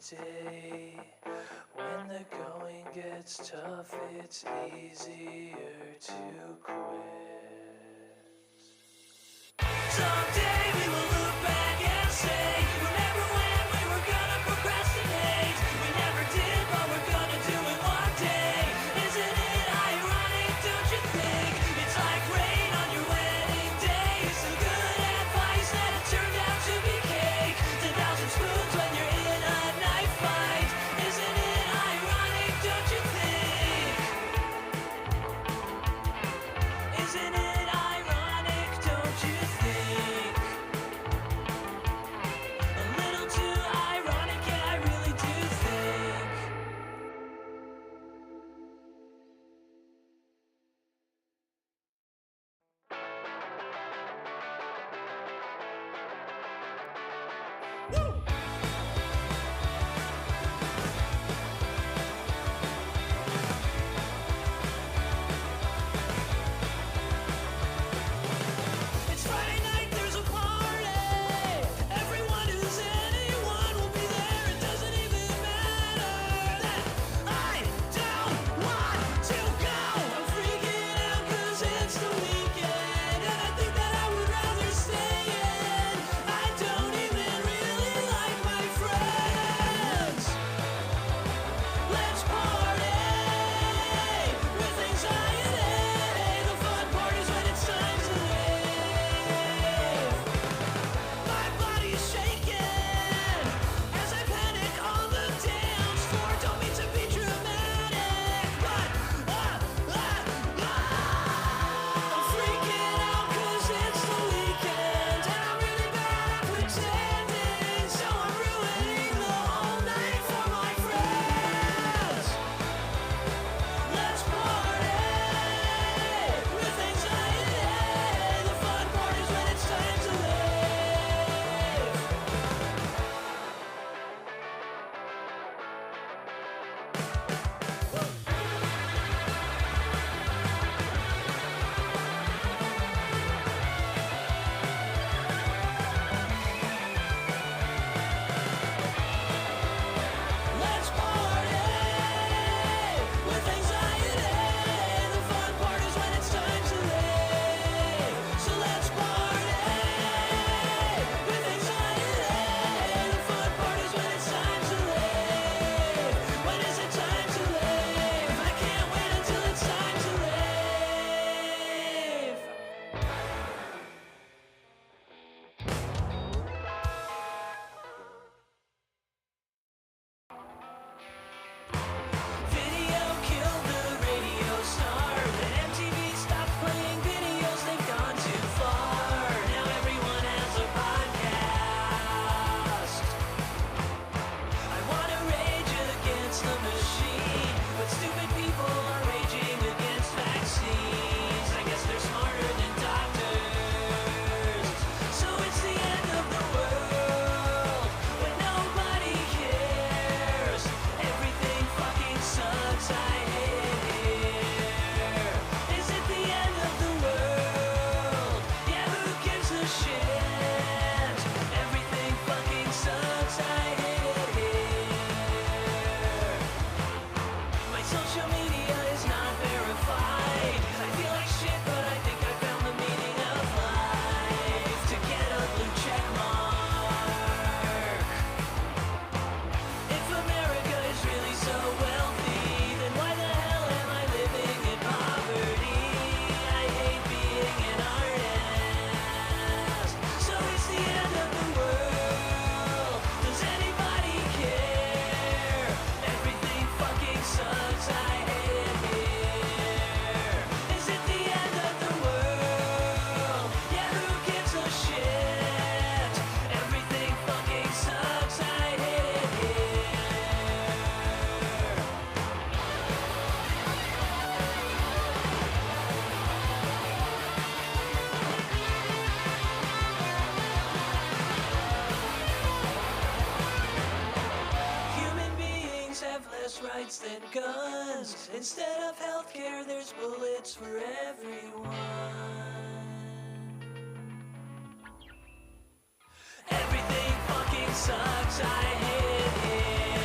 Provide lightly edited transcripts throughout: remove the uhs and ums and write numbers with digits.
day. When the going gets tough, it's easier to quit. Someday we will look back and say, remember when we were gonna procrastinate? We never did, but we're gonna do it one day. Isn't it ironic, don't you think? It's like rain on your wedding day. Some good advice that it turned out to be cake. 10,000 spoons when you're in a knife fight. Isn't it ironic, don't you think? Isn't it ironic, don't you think? A little too ironic, yeah, I really do think. It's Friday night, there's a party. Everyone who's anyone will be there. It doesn't even matter that I don't want to go. I'm freaking out 'cause it's the weekend, and I think that I would rather stay in. I don't even really like my friends. Let's party with anxiety. The fun part is when it's time to leave. My body's shaking as I panic on the dance floor. Don't mean to be dramatic, but I'm freaking out 'cause it's the weekend, and I'm really bad at pretending, so I'm ruining the whole night for my friends. Let's party with anxiety. The fun part is when it's time to leave. Let's party with anxiety. The fun part is when it's time to leave. So let's party with anxiety. The fun part is when it's time to leave. When is it time to leave? I can't wait until it's time to leave. Video killed the radio star. When MTV stopped playing videos, they've gone too far. Now everyone has a podcast. I wanna rage against the machine, but stupid people are raging against vaccines. I guess they're smarter than doctors. So it's the end of the world, but nobody cares. Everything fucking sucks, I hate it here. Is it the end of the world? Yeah, who gives a shit? Everything fucking sucks, I hate it here. My social media is not verified. I feel like shit, but I think I found the meaning of life. To get a blue check mark. If America is really so wealthy, then why the hell am I living in poverty? I hate being an artist. So it's the end of the world. Does anybody care? Everything fucking sucks, I hate it here. Is it the end of the world? Yeah, who gives a shit? Everything fucking sucks, I hate it here. Human beings have less rights than guns. Instead of healthcare, there's bullets for everyone. Everything fucking sucks, I hate it.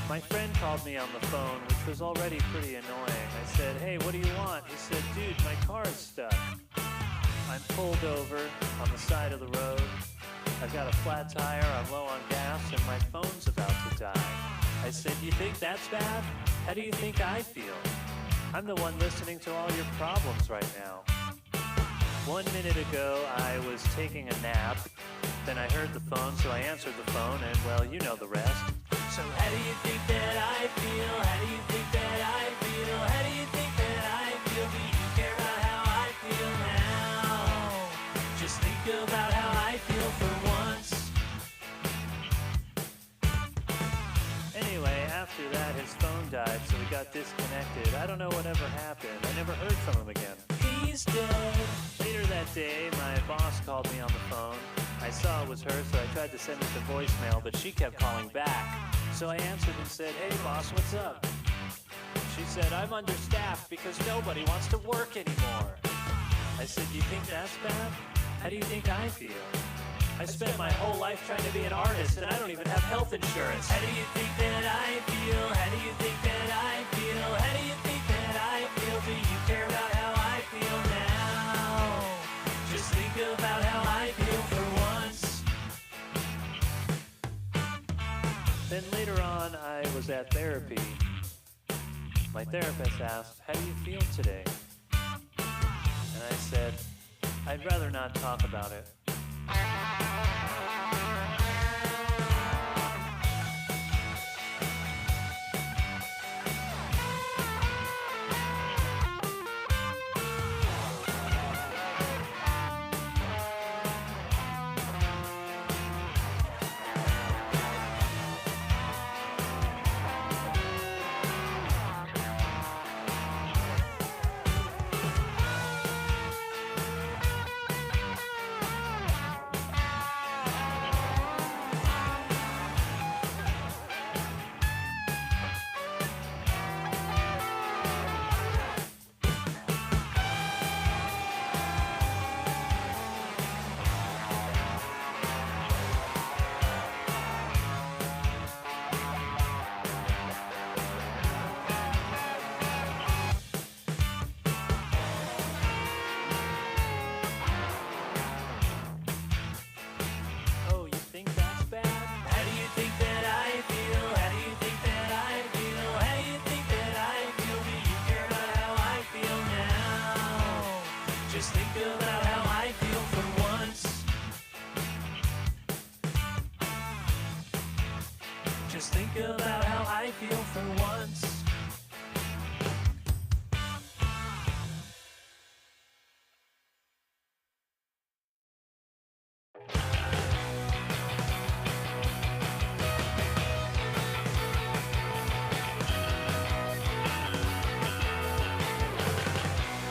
My friend called me on the phone, which was already pretty annoying. I said, "Hey, what do you want?" He said, "Dude, my car is stuck. I'm pulled over on the side of the road. I've got a flat tire, I'm low on gas, and my phone's about to die." I said, "You think that's bad? How do you think I feel? I'm the one listening to all your problems right now." 1 minute ago, I was taking a nap. Then I heard the phone, so I answered the phone, and well, you know the rest. So how do you think that I feel? How do you think that I feel? How do you think that I feel? Do you care about how I feel now? Just think about how I feel for once. Anyway, after that, his phone died, so we got disconnected. I don't know whatever happened. I never heard from him again. He's dead. Later that day, my boss called me on the phone. I saw it was her, so I tried to send it to voicemail, but she kept calling back. So I answered and said, "Hey boss, what's up?" She said, "I'm understaffed because nobody wants to work anymore." I said, "Do you think that's bad? How do you think I feel? I spent my whole life trying to be an artist and I don't even have health insurance." How do you think that I feel? How do you think that I feel? How do you think that I feel? Do you care about how I feel now? Just think about how I feel for once. Then later on, I was at therapy. My therapist asked, "How do you feel today?" And I said, "I'd rather not talk about it." Just think about how I feel for once.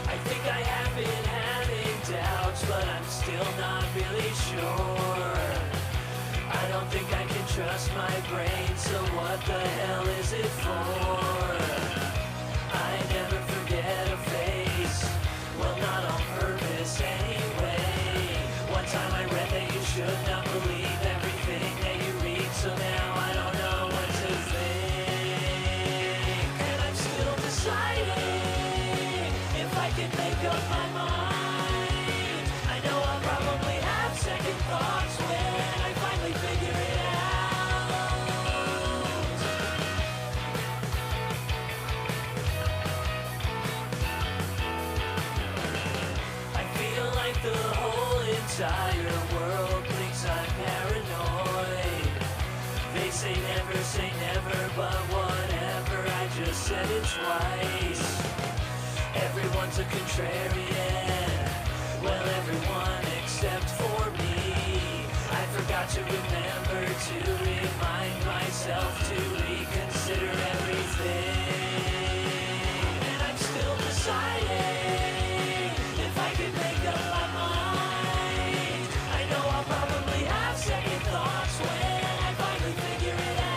I think I have been having doubts, but I'm still not really sure. I don't think I can trust my brain, so what the hell is it for? I never forget a face, well not on purpose anyway. One time I read that you should not believe everything that you read, so now I don't know what to think. And I'm still deciding if I can make up my mind. I know I'll probably have second thoughts when I finally figure it out. I feel like the whole entire world thinks I'm paranoid. They say never, but whatever, I just said it twice. Everyone's a contrarian, well everyone except for me. I forgot to remember to remind myself to reconsider everything. And I'm still deciding if I can make up my mind. I know I'll probably have second thoughts when I finally figure it out.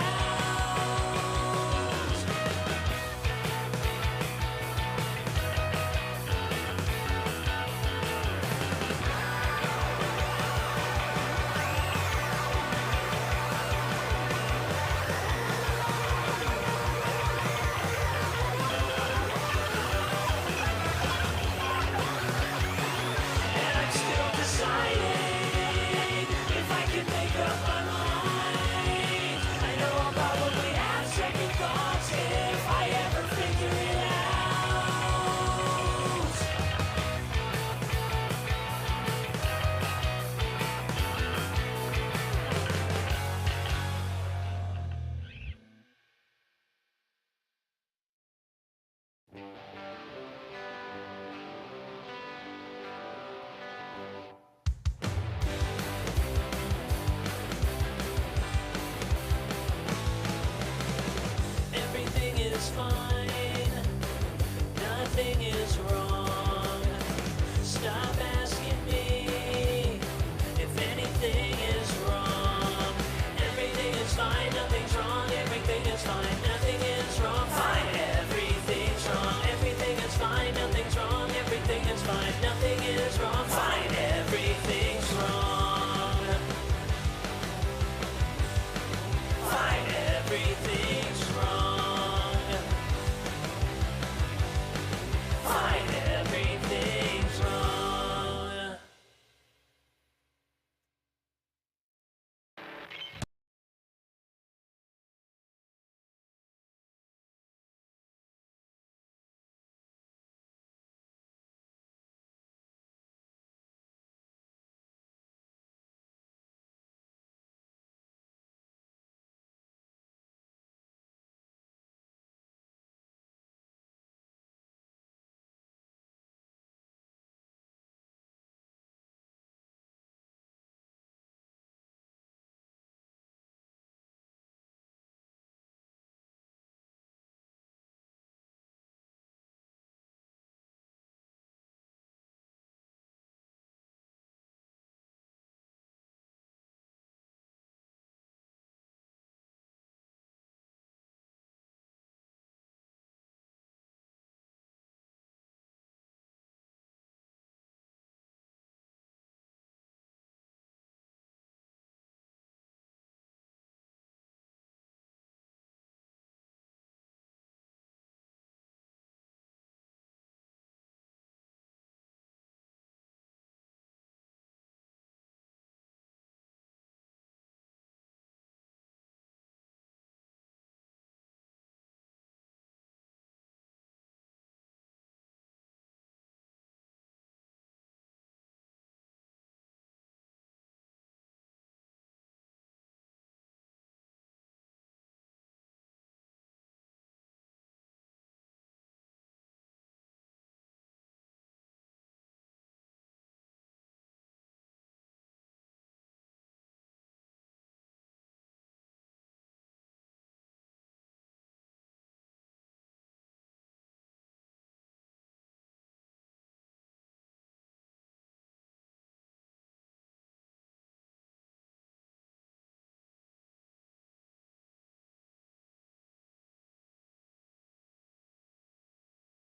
everything's wrong. Fine, everything's wrong.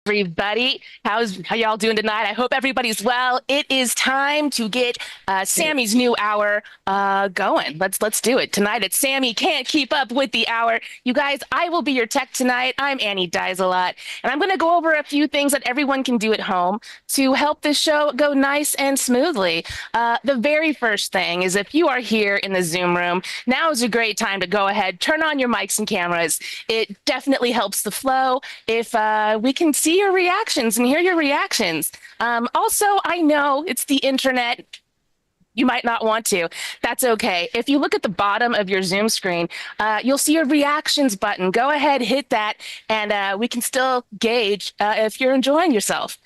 Everybody, how y'all doing tonight? I hope everybody's well. It is time to get Sammy's new hour going. Let's do it tonight. It's Sammy Can't Keep Up with the Hour. You guys, I will be your tech tonight. I'm Annie Dies a Lot, and I'm going to go over a few things that everyone can do at home to help this show go nice and smoothly. The very first thing is, if you are here in the Zoom room, now is a great time to go ahead, turn on your mics and cameras. It definitely helps the flow if we can see your reactions and hear your reactions. Also, I know it's the internet. You might not want to. That's okay. If you look at the bottom of your Zoom screen, you'll see a reactions button. Go ahead, hit that, and we can still gauge if you're enjoying yourself.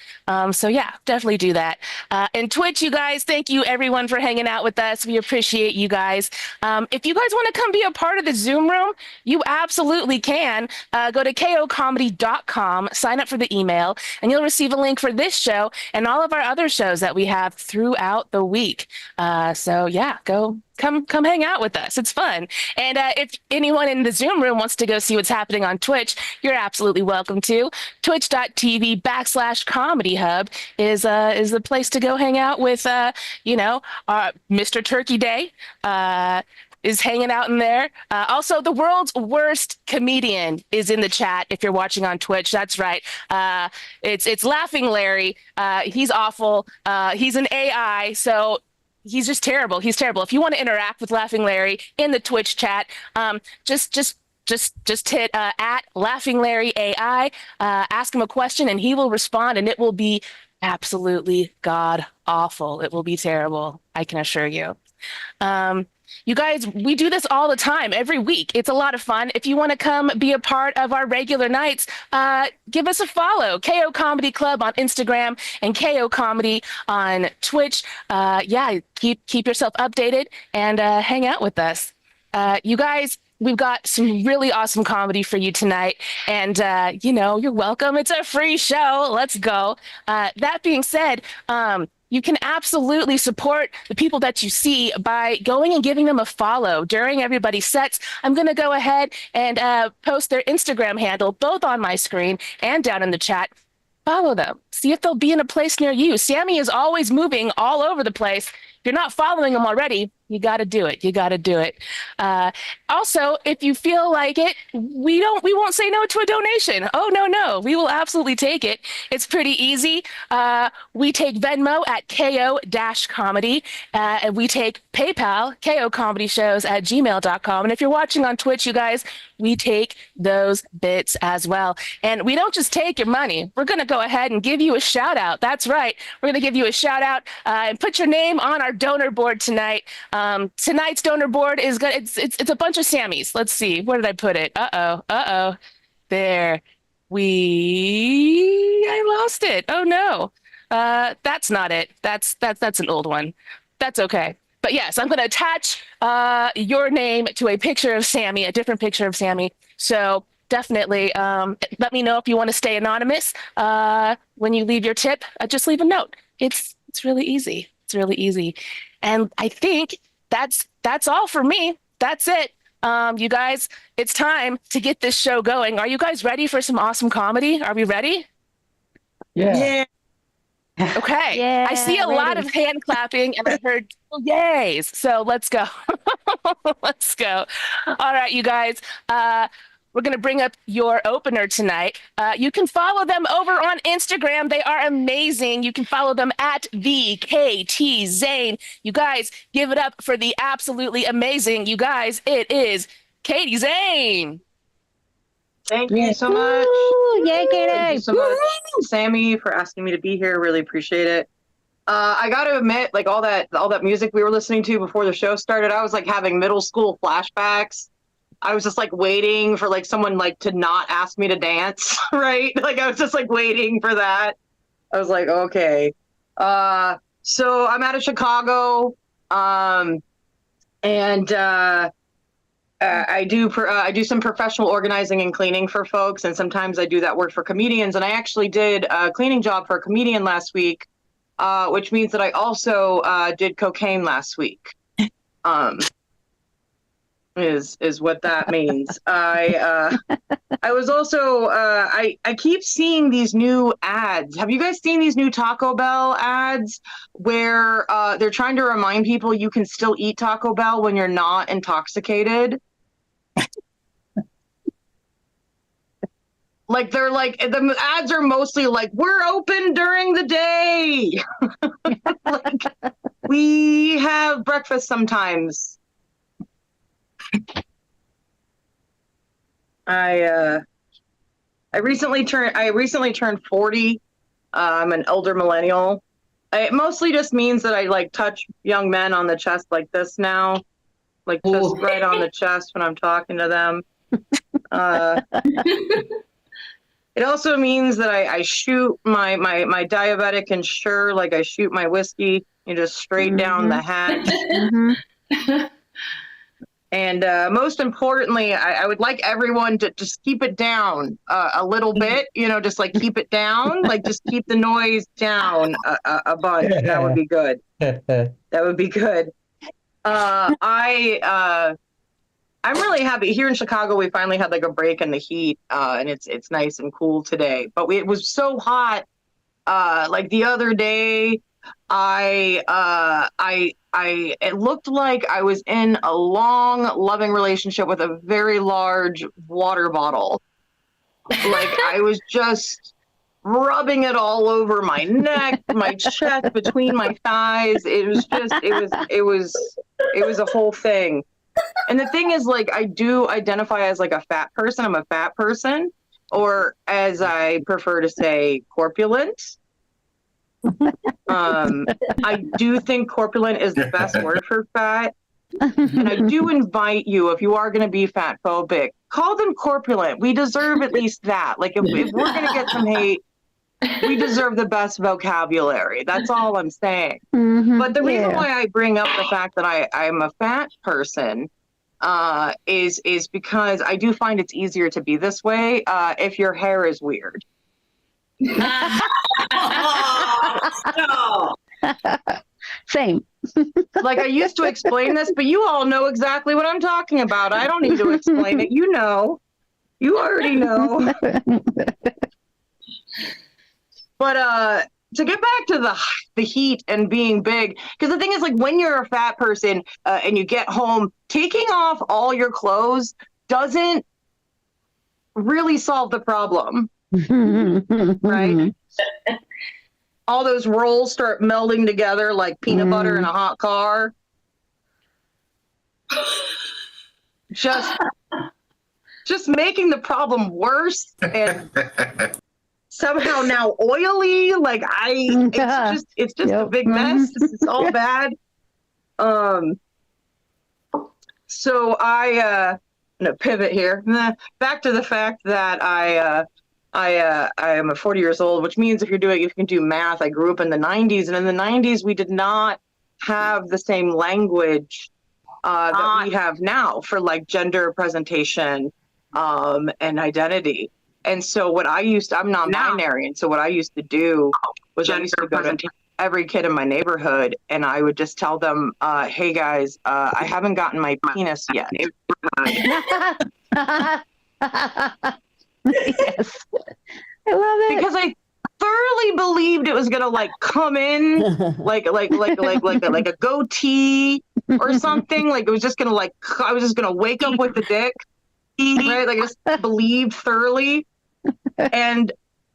So yeah, definitely do that. And Twitch, you guys, thank you everyone for hanging out with us. We appreciate you guys. If you guys want to come be a part of the Zoom room, you absolutely can. Go to kocomedy.com, sign up for the email, and you'll receive a link for this show and all of our other shows that we have throughout the week. So yeah, come hang out with us. It's fun. And if anyone in the Zoom room wants to go see what's happening on Twitch, you're absolutely welcome to. Twitch.tv/Comedy Hub is the place to go hang out with Mr. Turkey Day. Is hanging out in there. Also, the world's worst comedian is in the chat if you're watching on Twitch. That's right. It's Laughing Larry. He's awful. He's an AI, so he's just terrible. He's terrible. If you want to interact with Laughing Larry in the Twitch chat, just hit at Laughing Larry AI, ask him a question, and he will respond, and it will be absolutely god awful. It will be terrible, I can assure you. You guys, we do this all the time, every week. It's a lot of fun. If you want to come be a part of our regular nights, give us a follow. KO Comedy Club on Instagram and KO Comedy on Twitch. Yeah, keep yourself updated and hang out with us. You guys, we've got some really awesome comedy for you tonight. And, you're welcome. It's a free show. Let's go. That being said, you can absolutely support the people that you see by going and giving them a follow during everybody's sets. I'm going to go ahead and post their Instagram handle both on my screen and down in the chat. Follow them. See if they'll be in a place near you. Sammy is always moving all over the place. you're not following him already, you got to do it. You got to do it. Also, if you feel like it, we won't say no to a donation. Oh, no. We will absolutely take it. It's pretty easy. We take Venmo at ko-comedy, and we take PayPal, kocometyshows@gmail.com. And if you're watching on Twitch, you guys, we take those bits as well. And we don't just take your money. We're going to go ahead and give you a shout out. That's right. We're going to give you a shout out and put your name on our donor board tonight. Tonight's donor board is good. It's a bunch of Sammys. Let's see. Where did I put it? Uh-oh. There. I lost it. Oh no. That's not it. That's an old one. That's okay. But yes, I'm going to attach your name to a picture of Sammy, a different picture of Sammy. So definitely let me know if you want to stay anonymous. When you leave your tip, just leave a note. It's really easy. It's really easy. And I think that's all for me. That's it. You guys, it's time to get this show going. Are you guys ready for some awesome comedy? Are we ready? Yeah. Okay. Yeah, I see a lot of hand clapping and I heard yays. So let's go. Let's go. All right, you guys. We're going to bring up your opener tonight. You can follow them over on Instagram. They are amazing. You can follow them at the KT Zane. You guys, give it up for the absolutely amazing. You guys, it is Katie Zane. Thank you so much. Woo! Yay, Katie! Thank you so much, Sammy, for asking me to be here. Really appreciate it. I got to admit, like all that music we were listening to before the show started, I was like having middle school flashbacks. I was just like waiting for like someone like to not ask me to dance, right? Like I was just like waiting for that. I was like, okay. So I'm out of Chicago, and I do some professional organizing and cleaning for folks, and sometimes I do that work for comedians. And I actually did a cleaning job for a comedian last week, which means that I also did cocaine last week. Is what that means. I was also I keep seeing these new ads. Have you guys seen these new Taco Bell ads where they're trying to remind people you can still eat Taco Bell when you're not intoxicated? Like they're like the ads are mostly like we're open during the day. Like we have breakfast sometimes. I recently turned 40. I'm an elder millennial. It mostly just means that I like touch young men on the chest like this now, like just right on the chest when I'm talking to them. It also means that I shoot my diabetic Ensure like I shoot my whiskey, just straight down the hatch. And most importantly, I would like everyone to just keep it down a little bit, just like keep it down, like just keep the noise down a bunch. That would be good. That would be good. I'm really happy. Here in Chicago, we finally had like a break in the heat, and it's nice and cool today. But it was so hot. Like the other day, it looked like I was in a long, loving relationship with a very large water bottle. Like I was just rubbing it all over my neck, my chest, between my thighs. It was a whole thing. And the thing is, like, I do identify as like a fat person. I'm a fat person, or as I prefer to say, corpulent. I do think corpulent is the best word for fat. And I do invite you, if you are going to be fat phobic, call them corpulent. We deserve at least that. Like if we're going to get some hate, we deserve the best vocabulary. That's all I'm saying. But the reason why I bring up the fact that I'm a fat person is because I do find it's easier to be this way if your hair is weird. Same. Like I used to explain this, but you all know exactly what I'm talking about. I don't need to explain it. You know. You already know. But to get back to the heat and being big, because the thing is, like, when you're a fat person and you get home, taking off all your clothes doesn't really solve the problem, right? All those rolls start melding together like peanut butter in a hot car. Just making the problem worse, and somehow now oily. Like it's just a big mess. It's all bad. So I'm gonna pivot here. Back to the fact that I am 40 years old, which means if you can do math, I grew up in the 90s, and in the 90s we did not have the same language that we have now for like gender presentation and identity. And so I'm non-binary, and so what I used to do was I used to go to every kid in my neighborhood, and I would just tell them, "Hey guys, I haven't gotten my penis yet." Yes. I love it. Because I thoroughly believed it was gonna like come in like a goatee or something. Like it was just gonna I was just gonna wake up with the dick. Right? Like I just believed thoroughly. And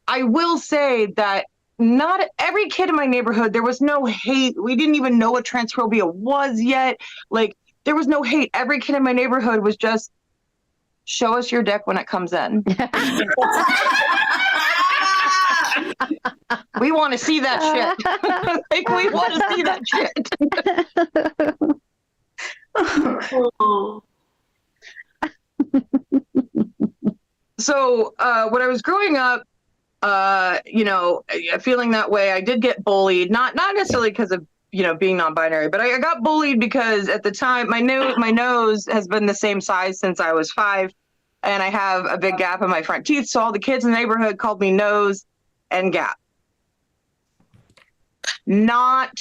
I will say that not every kid in my neighborhood, there was no hate. We didn't even know what transphobia was yet. Like there was no hate. Every kid in my neighborhood was just, show us your dick when it comes in. We want to see that shit. Like we want to see that shit. So when I was growing up, feeling that way, I did get bullied. Not necessarily because of being non-binary, but I got bullied because at the time my nose has been the same size since I was 5, and I have a big gap in my front teeth. So all the kids in the neighborhood called me Nose and Gap. Not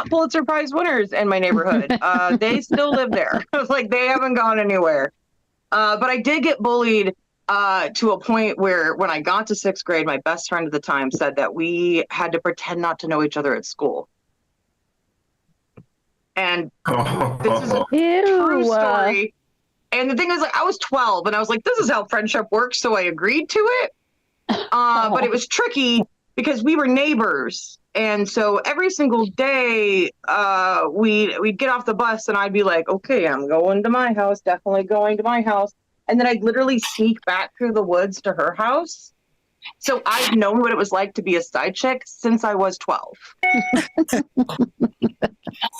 Pulitzer Prize winners in my neighborhood. They still live there. Like they haven't gone anywhere. But I did get bullied to a point where when I got to 6th grade, my best friend at the time said that we had to pretend not to know each other at school. And this is a true story. And the thing is, like, I was 12 and I was like, this is how friendship works. So I agreed to it. But it was tricky because we were neighbors. And so every single day we'd get off the bus and I'd be like, okay, I'm going to my house, definitely going to my house. And then I'd literally sneak back through the woods to her house. So I've known what it was like to be a side chick since I was 12.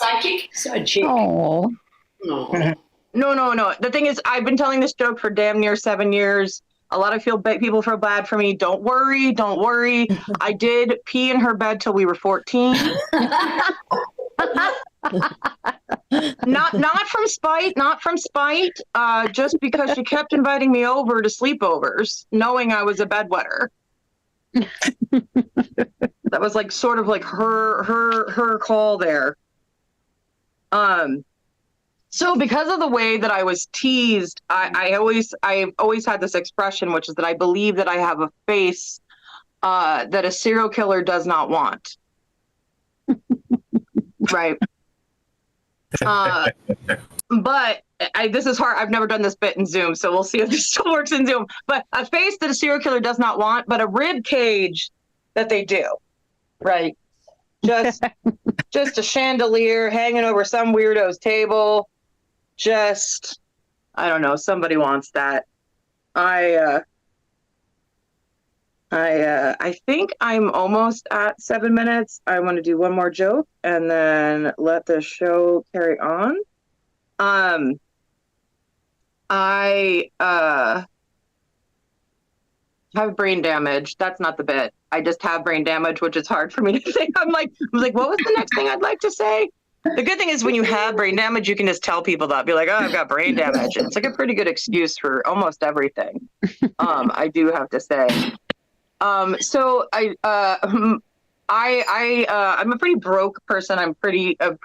Sidekick? Side chick. Oh. No. The thing is, I've been telling this joke for damn near 7 years. A lot of people feel bad for me. Don't worry. I did pee in her bed till we were 14. Not from spite, just because she kept inviting me over to sleepovers, knowing I was a bedwetter. That was like sort of like her call there. So because of the way that I was teased, I've always had this expression, which is that I believe that I have a face that a serial killer does not want. Right. But this is hard. I've never done this bit in Zoom, so we'll see if this still works in Zoom. But a face that a serial killer does not want, but a rib cage that they do. Right. Just a chandelier hanging over some weirdo's table. Just, I don't know. Somebody wants that. I think I'm almost at 7 minutes. I want to do one more joke and then let the show carry on. I have brain damage. That's not the bit. I just have brain damage, which is hard for me to think. I was like, what was the next thing I'd like to say? The good thing is when you have brain damage, you can just tell people that. Be like, oh, I've got brain damage. And it's like a pretty good excuse for almost everything. I do have to say. So I'm a pretty broke person. I'm pretty. I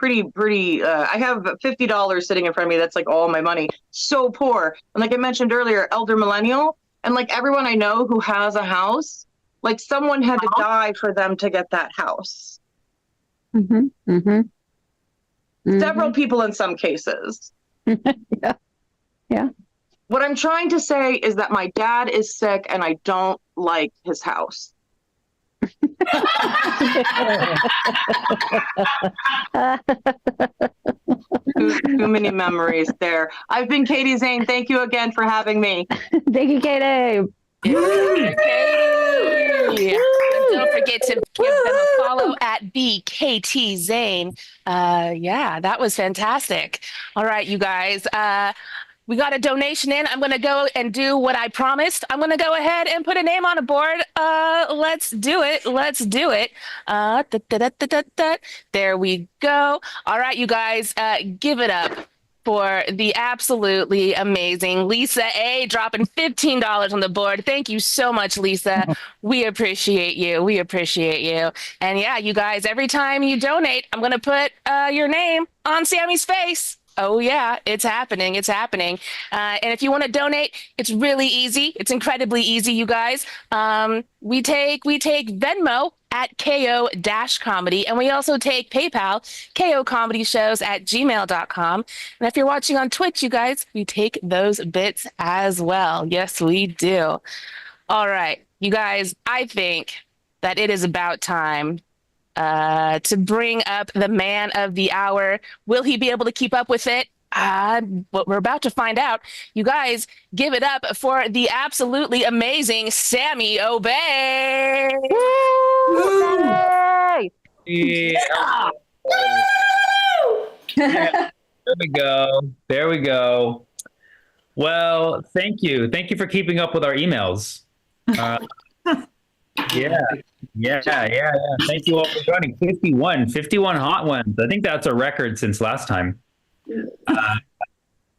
have $50 sitting in front of me. That's like all my money. So poor. And like I mentioned earlier, elder millennial. And like everyone I know who has a house Like someone had to die for them to get that house. Several people in some cases. Yeah. What I'm trying to say is that my dad is sick and I don't like his house. Too many memories there. I've been Katie Zane. Thank you again for having me. Thank you, Katie. Katie. And don't forget to give them a follow at BKT Zane. Yeah, that was fantastic. All right, you guys. We got a donation in. I'm going to go and do what I promised. I'm going to go ahead and put a name on a board. Let's do it. Let's do it. There we go. All right, you guys, give it up for the absolutely amazing Lisa A. dropping $15 on the board. Thank you so much, Lisa. We appreciate you. We appreciate you. And yeah, you guys, every time you donate, I'm going to put your name on Sammy's face. Oh yeah, it's happening. It's happening. And if you want to donate, it's really easy. It's incredibly easy, you guys. We take Venmo at KO-comedy, and we also take PayPal, KOcomedyshows@gmail.com. And if you're watching on Twitch, you guys, we take those bits as well. Yes, we do. All right, you guys, I think that it is about time to bring up the man of the hour. Will he be able to keep up with it? What we're about to find out. You guys, give it up for the absolutely amazing Sammy Obeid. Yeah. There we go. There we go. Well, thank you. Thank you for keeping up with our emails. Yeah. Thank you all for joining. 51 hot ones. I think that's a record since last time.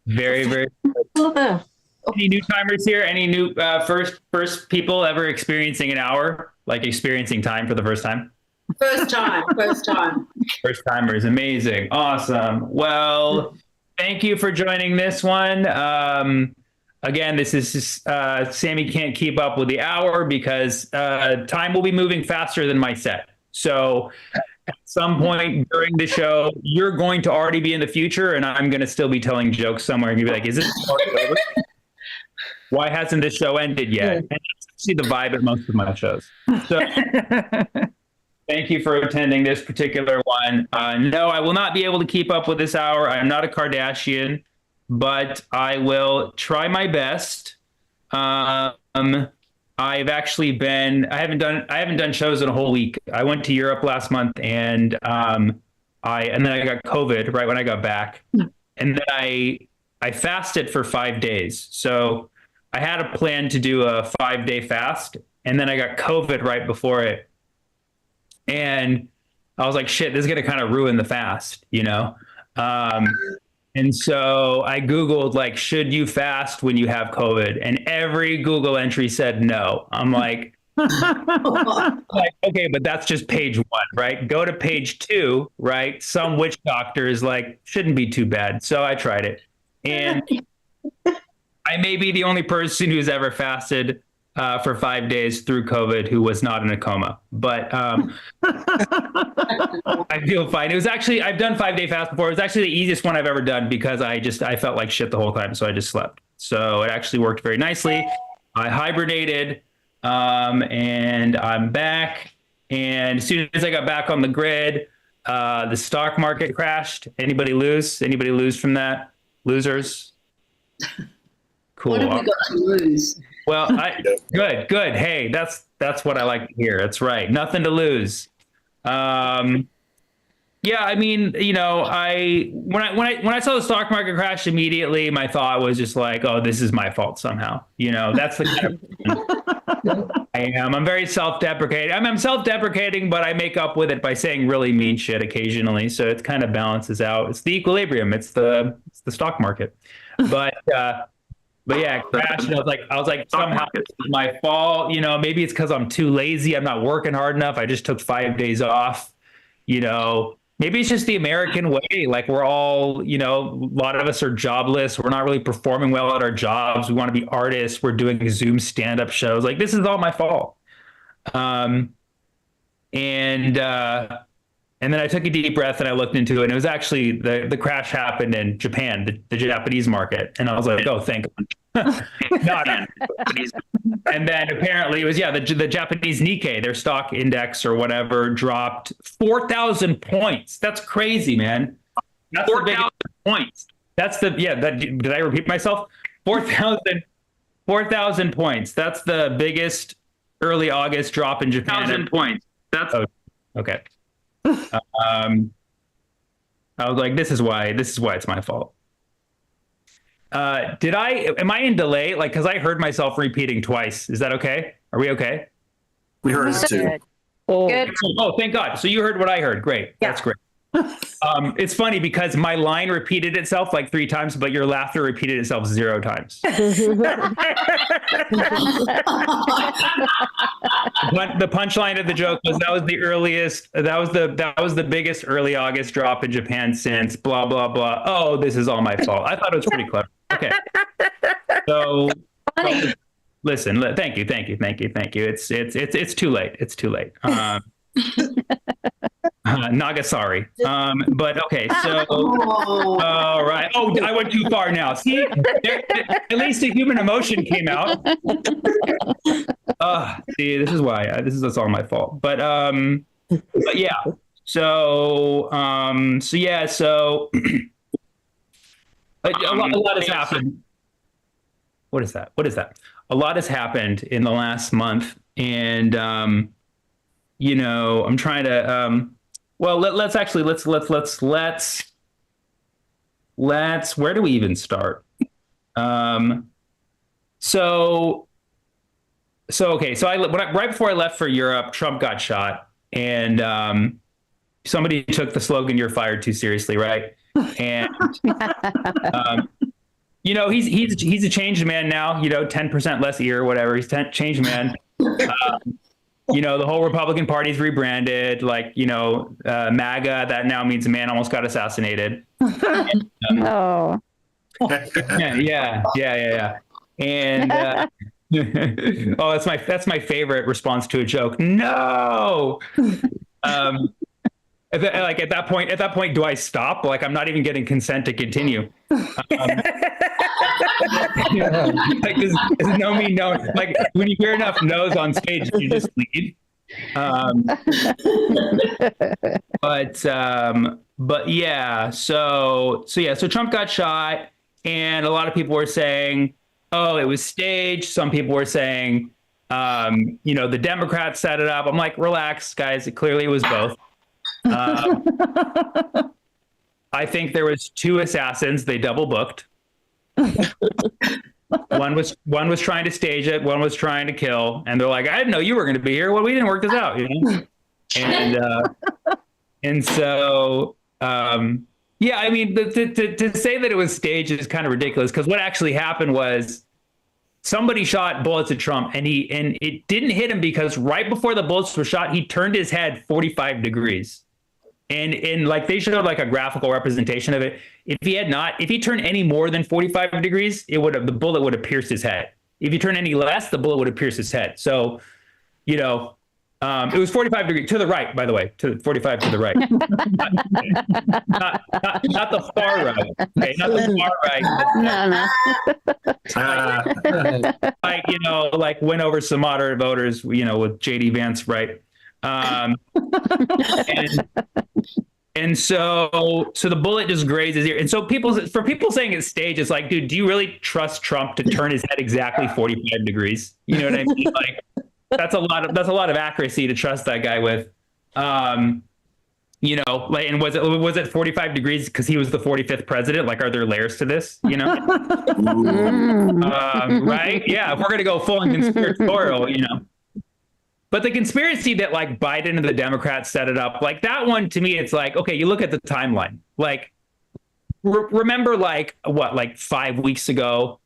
Very, very good. Any new timers here? Any new first people ever experiencing an hour, like experiencing time for the first time? First time. First timers. Amazing. Awesome. Well, thank you for joining this one. Again, this is Sammy can't keep up with the hour because time will be moving faster than my set. So at some point during the show, you're going to already be in the future, and I'm going to still be telling jokes somewhere. And you'll be like, is this over? Why hasn't this show ended yet? And that's actually the vibe at most of my shows. So thank you for attending this particular one. No, I will not be able to keep up with this hour. I'm not a Kardashian, but I will try my best. I haven't done shows in a whole week. I went to Europe last month, and then I got COVID right when I got back, and then I fasted for 5 days. So I had a plan to do a 5-day fast, and then I got COVID right before it, and I was like, shit, this is gonna kind of ruin the fast, you know. And so I Googled, like, should you fast when you have COVID? And every Google entry said no. I'm like, okay, but that's just page 1, right? Go to page 2, right? Some witch doctor is like, shouldn't be too bad. So I tried it. And I may be the only person who's ever fasted for 5 days through COVID who was not in a coma. But I feel fine. It was actually, I've done 5-day fast before. It was actually the easiest one I've ever done because I felt like shit the whole time. So I just slept. So it actually worked very nicely. I hibernated and I'm back. And as soon as I got back on the grid, the stock market crashed. Anybody lose? Anybody lose from that? Losers? Cool. What have we got to lose? Well, good. Hey, that's what I like to hear. That's right. Nothing to lose. Yeah, I mean, you know, when I saw the stock market crash immediately, my thought was just like, oh, this is my fault somehow. You know, that's the kind of I am. I'm very self-deprecating. I'm self-deprecating, but I make up with it by saying really mean shit occasionally. So it kind of balances out. It's the equilibrium. It's the stock market. But yeah, it crashed. And I was like, somehow it's my fault. You know, maybe it's because I'm too lazy. I'm not working hard enough. I just took 5 days off. You know, maybe it's just the American way. Like, we're all, you know, a lot of us are jobless. We're not really performing well at our jobs. We want to be artists. We're doing Zoom stand-up shows. Like, this is all my fault. And then I took a deep breath and I looked into it, and it was actually the crash happened in Japan, the Japanese market. And I was like, oh, thank God. Not and then apparently it was, the Japanese Nikkei, their stock index or whatever, dropped 4,000 points. That's crazy, man. That's 4,000 points. That's did I repeat myself? 4,000 points. That's the biggest early August drop in Japan. 1,000 points. That's okay. I was like, this is why it's my fault. Am I in delay? Like, cause I heard myself repeating twice. Is that okay? Are we okay? We heard it too. Good. Oh, thank God. So you heard what I heard. Great. Yeah. That's great. It's funny because my line repeated itself like 3 times, but your laughter repeated itself 0 times. But the punchline of the joke was that was the biggest early August drop in Japan since blah blah blah. Oh, this is all my fault. I thought it was pretty clever. Okay. So listen, thank you. It's too late. It's too late. Nagasari. But okay, so all right. Oh, I went too far now. See, at least a human emotion came out. See, this is why. That's all my fault. But yeah. So yeah. So a lot has happened. What is that? A lot has happened in the last month, and I'm trying to. Well, let's where do we even start? So okay. So right before I left for Europe, Trump got shot, and somebody took the slogan "You're fired" too seriously, right? And he's a changed man now. 10% less ear, whatever. He's changed man. The whole Republican Party's rebranded, MAGA. That now means a man almost got assassinated. Oh. Yeah. And oh, that's my favorite response to a joke. No. At that point, do I stop? Like, I'm not even getting consent to continue. There's no me, no. Like, when you hear enough no's on stage, you just leave. But yeah. So Trump got shot, and a lot of people were saying, "Oh, it was staged." Some people were saying, the Democrats set it up. I'm like, relax, guys. Clearly, it was both. I think there was 2 assassins. They double booked. One was trying to stage it. One was trying to kill. And they're like, I didn't know you were going to be here. Well, we didn't work this out, And so, yeah. I mean, to say that it was staged is kind of ridiculous, because what actually happened was somebody shot bullets at Trump, and it didn't hit him because right before the bullets were shot, he turned his head 45 degrees. And like they showed like a graphical representation of it. If he turned any more than 45 degrees, the bullet would have pierced his head. If you turn any less, the bullet would have pierced his head. So, it was 45 degrees to the right, by the way, to 45 to the right, not the far right. Okay, not the far right. No. Like went over some moderate voters, with JD Vance, right? And so the bullet just grazed his ear. And so people saying it's staged, it's like, dude, do you really trust Trump to turn his head exactly 45 degrees? You know what I mean? Like, that's a lot of accuracy to trust that guy with. And was it 45 degrees because he was the 45th president? Like, are there layers to this? Right? Yeah. If we're gonna go full on conspiratorial, But the conspiracy that like Biden and the Democrats set it up, like that one, to me, it's like, okay, you look at the timeline. Like, remember like 5 weeks ago,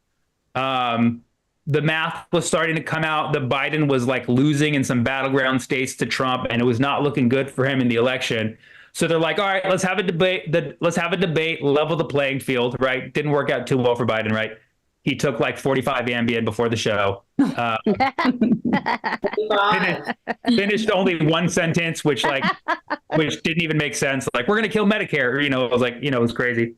the math was starting to come out that Biden was like losing in some battleground states to Trump, and it was not looking good for him in the election. So they're like, all right, let's have a debate, level the playing field, right? Didn't work out too well for Biden, right? He took like 45 Ambien before the show. Finished only one sentence, which didn't even make sense. Like, we're going to kill Medicare. You know, it was like, you know, it was crazy.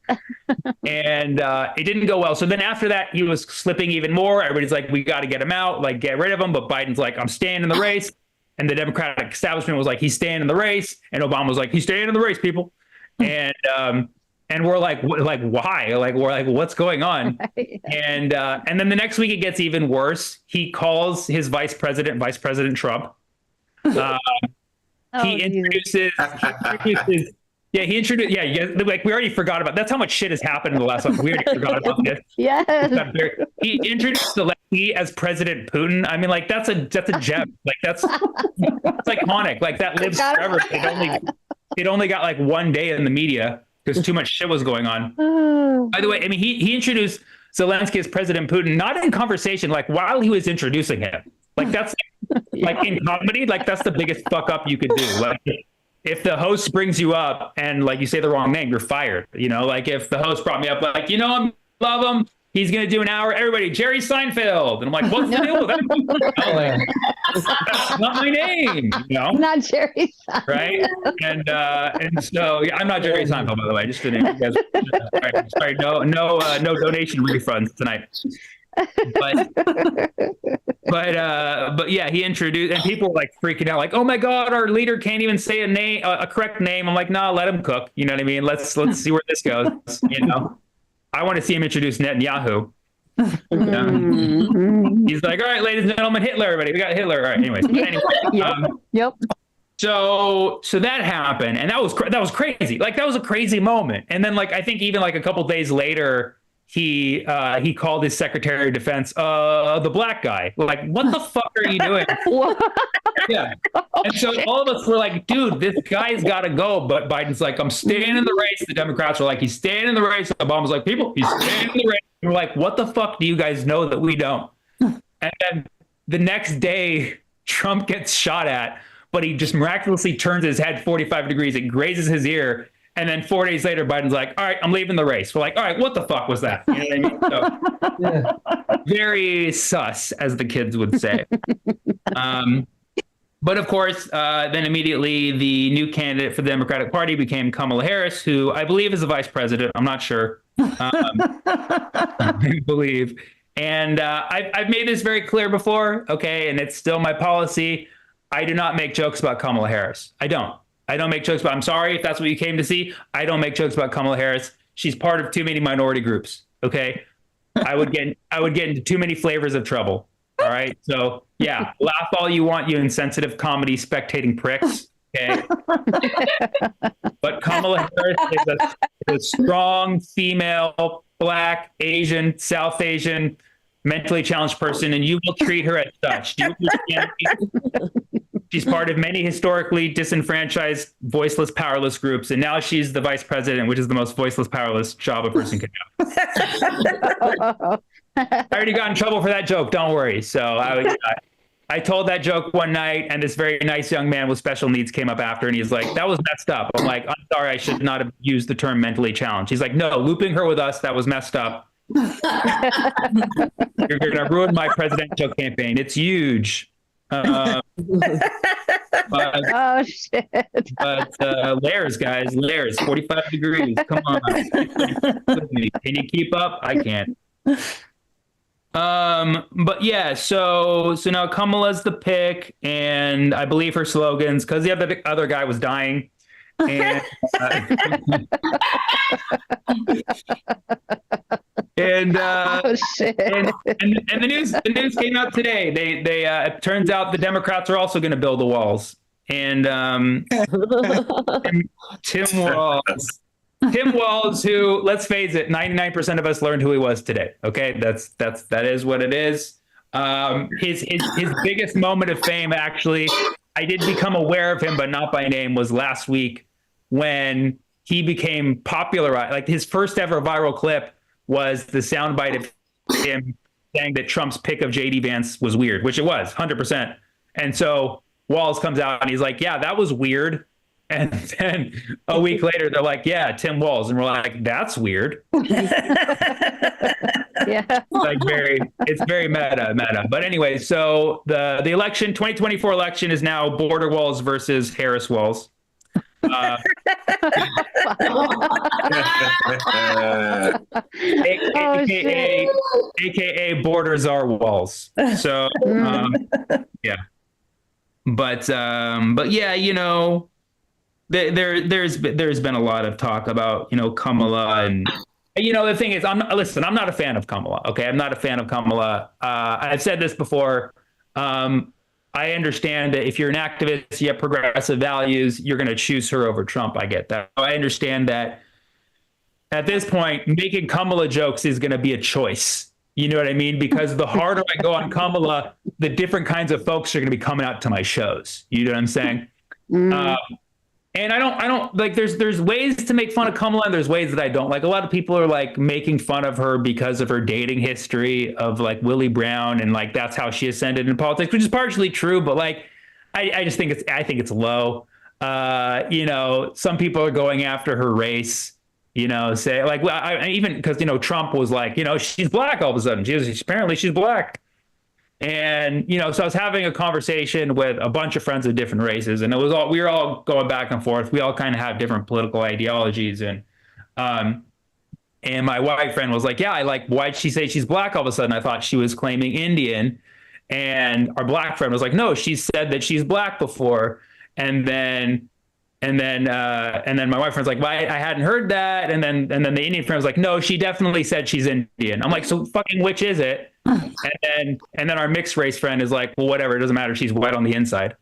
And it didn't go well. So then after that, he was slipping even more. Everybody's like, we got to get him out, like get rid of him. But Biden's like, I'm staying in the race. And the Democratic establishment was like, he's staying in the race. And Obama was like, he's staying in the race, people. And we're like, why? Like, we're like, what's going on? Right. And then the next week it gets even worse. He calls his vice president Trump. He introduces, like, we already forgot about, that's how much shit has happened in the last month. We already forgot about this. Yes. He introduced Zelensky as President Putin. I mean, like, that's a gem. Like, that's iconic. Like, that lives forever. It only got like one day in the media because too much shit was going on. By the way, I mean, he introduced Zelensky as President Putin, not in conversation, like while he was introducing him. Like, that's like in comedy, like that's the biggest fuck up you could do. Like, if the host brings you up and like you say the wrong name, you're fired. You know, like if the host brought me up, like, you know, I love him. He's going to do an hour. Everybody, Jerry Seinfeld. And I'm like, what's the deal with that? Like, that's not my name. You know? Not Jerry Seinfeld. Right? And so, yeah, I'm not Jerry Seinfeld, by the way. Just kidding. Sorry, no donation refunds tonight. But yeah, he introduced, and people were like freaking out, like, oh my God, our leader can't even say a name, a correct name. I'm like, nah, let him cook. You know what I mean? Let's see where this goes. You know? I want to see him introduce Netanyahu. He's like, all right, ladies and gentlemen, Hitler, everybody. We got Hitler. All right. Anyways. Yep. So that happened, and that was crazy. Like, that was a crazy moment. And then, like, I think even like a couple days later, he called his Secretary of Defense the black guy. Like, what the fuck are you doing? Yeah. And so all of us were like, dude, this guy's got to go. But Biden's like, I'm staying in the race. The Democrats were like, he's staying in the race. Obama's like, people, he's staying in the race. And we're like, what the fuck do you guys know that we don't? And then the next day, Trump gets shot at, but he just miraculously turns his head 45 degrees. It grazes his ear. And then 4 days later, Biden's like, all right, I'm leaving the race. We're like, all right, what the fuck was that? You know what I mean? So, very sus, as the kids would say. But of course, then immediately the new candidate for the Democratic Party became Kamala Harris, who I believe is the vice president. I'm not sure. I believe. And I've made this very clear before, okay, and it's still my policy. I do not make jokes about Kamala Harris. I don't make jokes about, I'm sorry if that's what you came to see. I don't make jokes about Kamala Harris. She's part of too many minority groups. Okay. I would get into too many flavors of trouble. All right. So yeah, laugh all you want, you insensitive comedy spectating pricks. Okay. But Kamala Harris is a strong female, Black, Asian, South Asian, mentally challenged person, and you will treat her as such. Do you understand? She's part of many historically disenfranchised, voiceless, powerless groups, and now she's the vice president, which is the most voiceless, powerless job a person can have. I already got in trouble for that joke. Don't worry. So I told that joke one night, and this very nice young man with special needs came up after, and he's like, that was messed up. I'm like, I'm sorry, I should not have used the term mentally challenged. He's like, no, looping her with us, that was messed up. You're going to ruin my presidential campaign. It's huge. Oh shit! But layers, guys, layers. 45 degrees. Come on, can you keep up? I can't. But yeah, so now Kamala's the pick, and I believe her slogans because the other guy was dying, and oh shit! And the news came out today. They it turns out the Democrats are also going to build the walls, and Tim Walz, who, let's face it, 99% of us learned who he was today. Okay, that is what it is. His biggest moment of fame, actually, I did become aware of him, but not by name, was last week when he became popularized. Like, his first ever viral clip was the soundbite of him saying that Trump's pick of JD Vance was weird, which it was 100%. And so Walz comes out and he's like, yeah, that was weird. And then a week later, they're like, yeah, Tim Walz. And we're like, that's weird. Yeah. It's very meta. But anyway, so the election, 2024 election is now border walls versus Harris walls. AKA borders are walls. So yeah. But yeah, you know, there's been a lot of talk about, you know, Kamala, and you know, the thing is, I'm not a fan of Kamala. Okay, I'm not a fan of Kamala. I've said this before. I understand that if you're an activist, you have progressive values, you're going to choose her over Trump. I get that. I understand that at this point, making Kamala jokes is going to be a choice. You know what I mean? Because the harder I go on Kamala, the different kinds of folks are going to be coming out to my shows. You know what I'm saying? And I don't like, there's ways to make fun of Kamala and there's ways that I don't like. A lot of people are like making fun of her because of her dating history of like Willie Brown. And like, that's how she ascended in politics, which is partially true. But like, I just think it's low. You know, some people are going after her race, you know, say like, even because, you know, Trump was like, you know, she's black all of a sudden. Apparently she's black. And, you know, so I was having a conversation with a bunch of friends of different races, and we were all going back and forth. We all kind of have different political ideologies. And my white friend was like, yeah, why'd she say she's black all of a sudden? I thought she was claiming Indian. And our black friend was like, no, she said that she's black before. And then my white friend's like, well, I hadn't heard that. And then the Indian friend was like, no, she definitely said she's Indian. I'm like, so fucking which is it? And then our mixed race friend is like, well, whatever, it doesn't matter. She's white on the inside.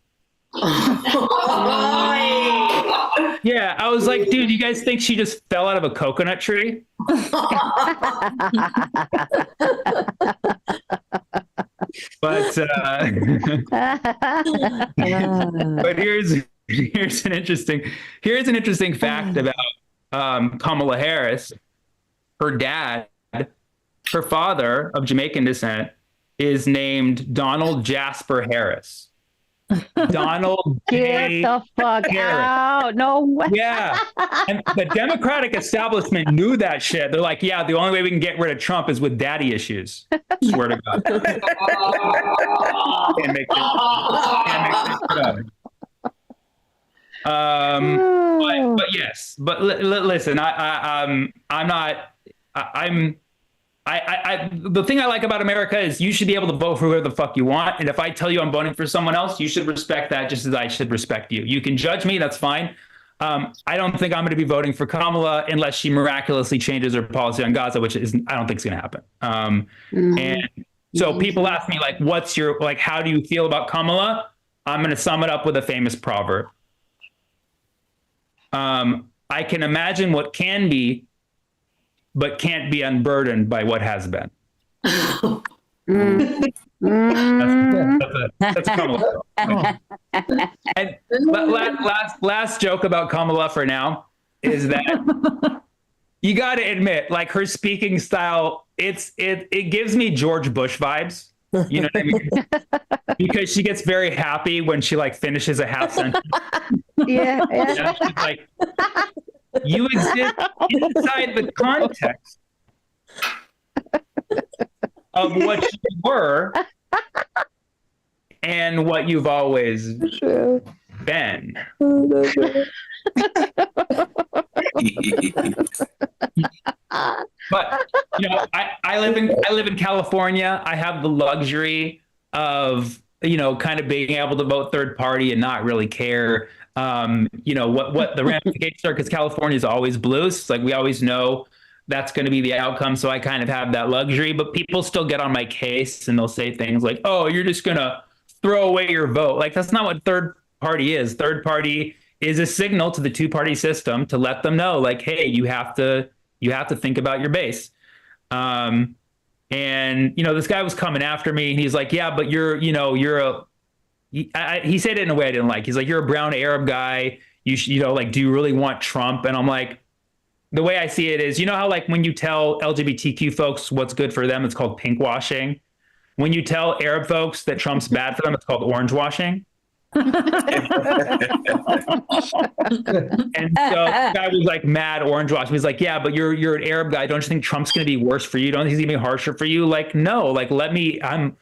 Yeah, I was like, dude, you guys think she just fell out of a coconut tree? But but here's an interesting fact about Kamala Harris. Her father of Jamaican descent is named Donald Jasper Harris. Donald Get the fuck Harris. out. No way. Yeah. And the Democratic establishment knew that shit. They're like, yeah, the only way we can get rid of Trump is with daddy issues. Swear to God. Can't make this up. But yes, but listen, the thing I like about America is you should be able to vote for whoever the fuck you want. And if I tell you I'm voting for someone else, you should respect that just as I should respect you. You can judge me, that's fine. I don't think I'm going to be voting for Kamala unless she miraculously changes her policy on Gaza, which I don't think is going to happen. And so people ask me like, how do you feel about Kamala? I'm going to sum it up with a famous proverb. I can imagine what can be, but can't be unburdened by what has been. That's Kamala. And last joke about Kamala for now is that you got to admit, like, her speaking style, it gives me George Bush vibes. You know what I mean? Because she gets very happy when she like finishes a half sentence. Yeah. She's like, you exist inside the context of what you were and what you've always been. But you know, I live in California. I have the luxury of, you know, kind of being able to vote third party and not really care you know, what the ramifications are, because California is always blue. So it's like we always know that's going to be the outcome. So I kind of have that luxury, but people still get on my case and they'll say things like, oh, you're just going to throw away your vote. Like, that's not what third party is. Third party is a signal to the two-party system to let them know, like, hey, you have to think about your base. And, you know, this guy was coming after me and he's like, yeah, but he said it in a way I didn't like. He's like, you're a brown Arab guy. You know, like, do you really want Trump? And I'm like, the way I see it is, you know how like when you tell LGBTQ folks what's good for them, it's called pink washing. When you tell Arab folks that Trump's bad for them, it's called orange washing. And so the guy was like mad orange wash. He was like, yeah, but you're an Arab guy. Don't you think Trump's going to be worse for you? Don't you think he's going to be harsher for you? Like, no, like, I'm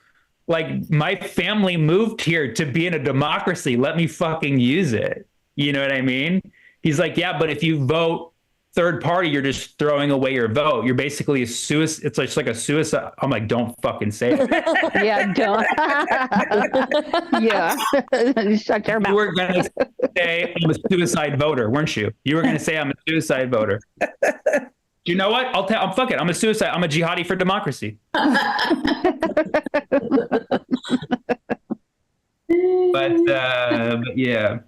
like, my family moved here to be in a democracy. Let me fucking use it. You know what I mean? He's like, yeah, but if you vote third party, you're just throwing away your vote. You're basically a suicide. It's like a suicide. I'm like, don't fucking say it. Yeah, don't. Yeah. Shut your You mouth. were going to say I'm a suicide voter, weren't you? You were going to say I'm a suicide voter. You know what? I'm fuck it. I'm a suicide. I'm a jihadi for democracy. But yeah.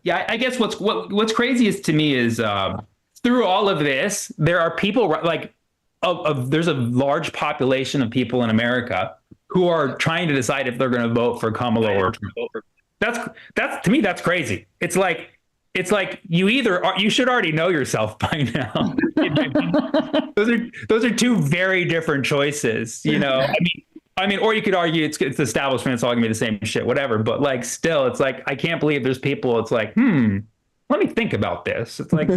Yeah, I guess what's craziest to me is through all of this, there are people like there's a large population of people in America who are trying to decide if they're going to vote for Kamala or Trump. That's to me, that's crazy. It's like you should already know yourself by now. those are two very different choices, you know. I mean, or you could argue it's the establishment. It's all gonna be the same shit, whatever. But like, still, it's like I can't believe there's people. It's like, let me think about this. It's like,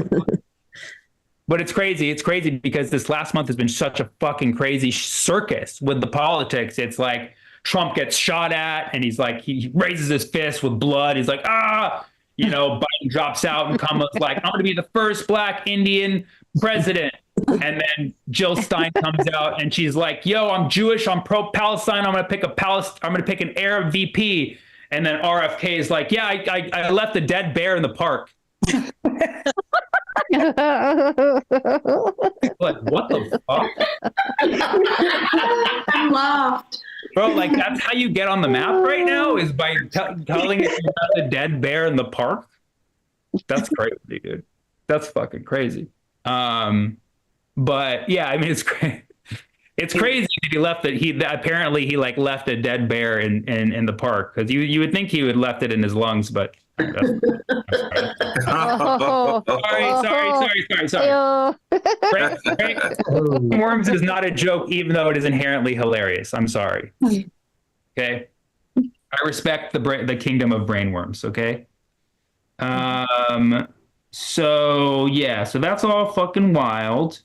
but it's crazy. It's crazy because this last month has been such a fucking crazy circus with the politics. It's like Trump gets shot at, and he's like, he raises his fist with blood. He's like, you know, Biden drops out, and Kamala's like, I'm gonna be the first Black Indian president. And then Jill Stein comes out and she's like, yo, I'm Jewish, I'm pro-Palestine, I'm gonna pick an Arab VP. And then RFK is like, yeah, I left a dead bear in the park. Like, what the fuck? I laughed. Bro, like, that's how you get on the map right now, is by telling it you left a dead bear in the park? That's crazy, dude. That's fucking crazy. But yeah, I mean, it's crazy. It's crazy that he apparently like left a dead bear in the park, because you would think he would left it in his lungs, but sorry. Worms is not a joke, even though it is inherently hilarious. I'm sorry. Okay, I respect the kingdom of brainworms. Okay. So yeah, so that's all fucking wild.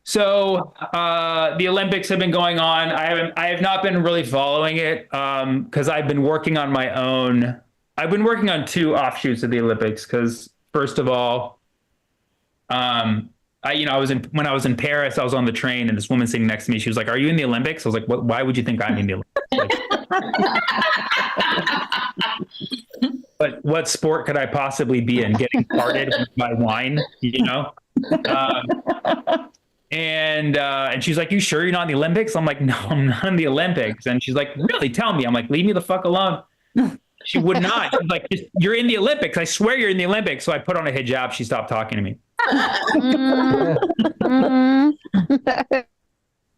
So the Olympics have been going on. I have not been really following it because I've been working on my own. I've been working on two offshoots of the Olympics because, first of all, when I was in Paris, I was on the train and this woman sitting next to me, she was like, "Are you in the Olympics?" I was like, "What? Why would you think I'm in the Olympics?" But what sport could I possibly be in? Getting farted by wine, you know? And she's like, "You sure you're not in the Olympics?" I'm like, "No, I'm not in the Olympics." And she's like, "Really? Tell me." I'm like, "Leave me the fuck alone." She would not. She's like, "You're in the Olympics. I swear you're in the Olympics." So I put on a hijab. She stopped talking to me.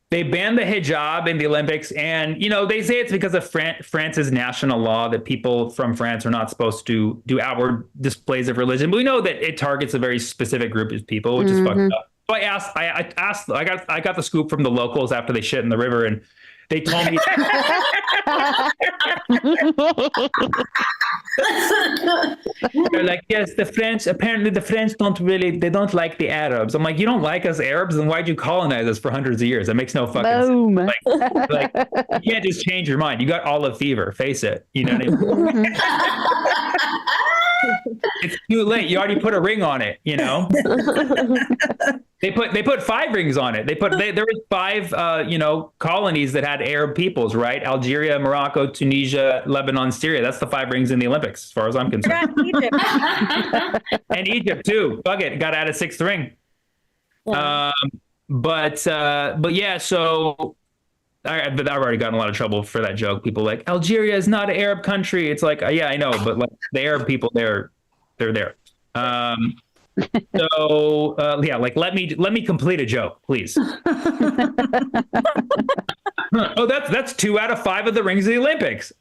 They banned the hijab in the Olympics, and they say it's because of France's national law that people from France are not supposed to do outward displays of religion. But we know that it targets a very specific group of people, which is fucked up. So I got the scoop from the locals after they shit in the river, and they told me they're like, "Yes, apparently the French they don't like the Arabs." I'm like, "You don't like us Arabs? Then why'd you colonize us for hundreds of years? That makes no fucking sense. Like, you can't just change your mind. You got olive fever. Face it. You know what I mean?" It's too late. You already put a ring on it, you know? They put 5 rings on it. There was 5 colonies that had Arab peoples, right? Algeria, Morocco, Tunisia, Lebanon, Syria. That's the 5 rings in the Olympics, as far as I'm concerned. And Egypt too. Fuck it, got to add a 6th ring. Yeah. But yeah, so I've already gotten a lot of trouble for that joke. People like, Algeria is not an Arab country. It's like, yeah, I know, but like the Arab people, they're there. So yeah, like let me complete a joke, please. Oh, that's 2 out of 5 of the rings of the Olympics.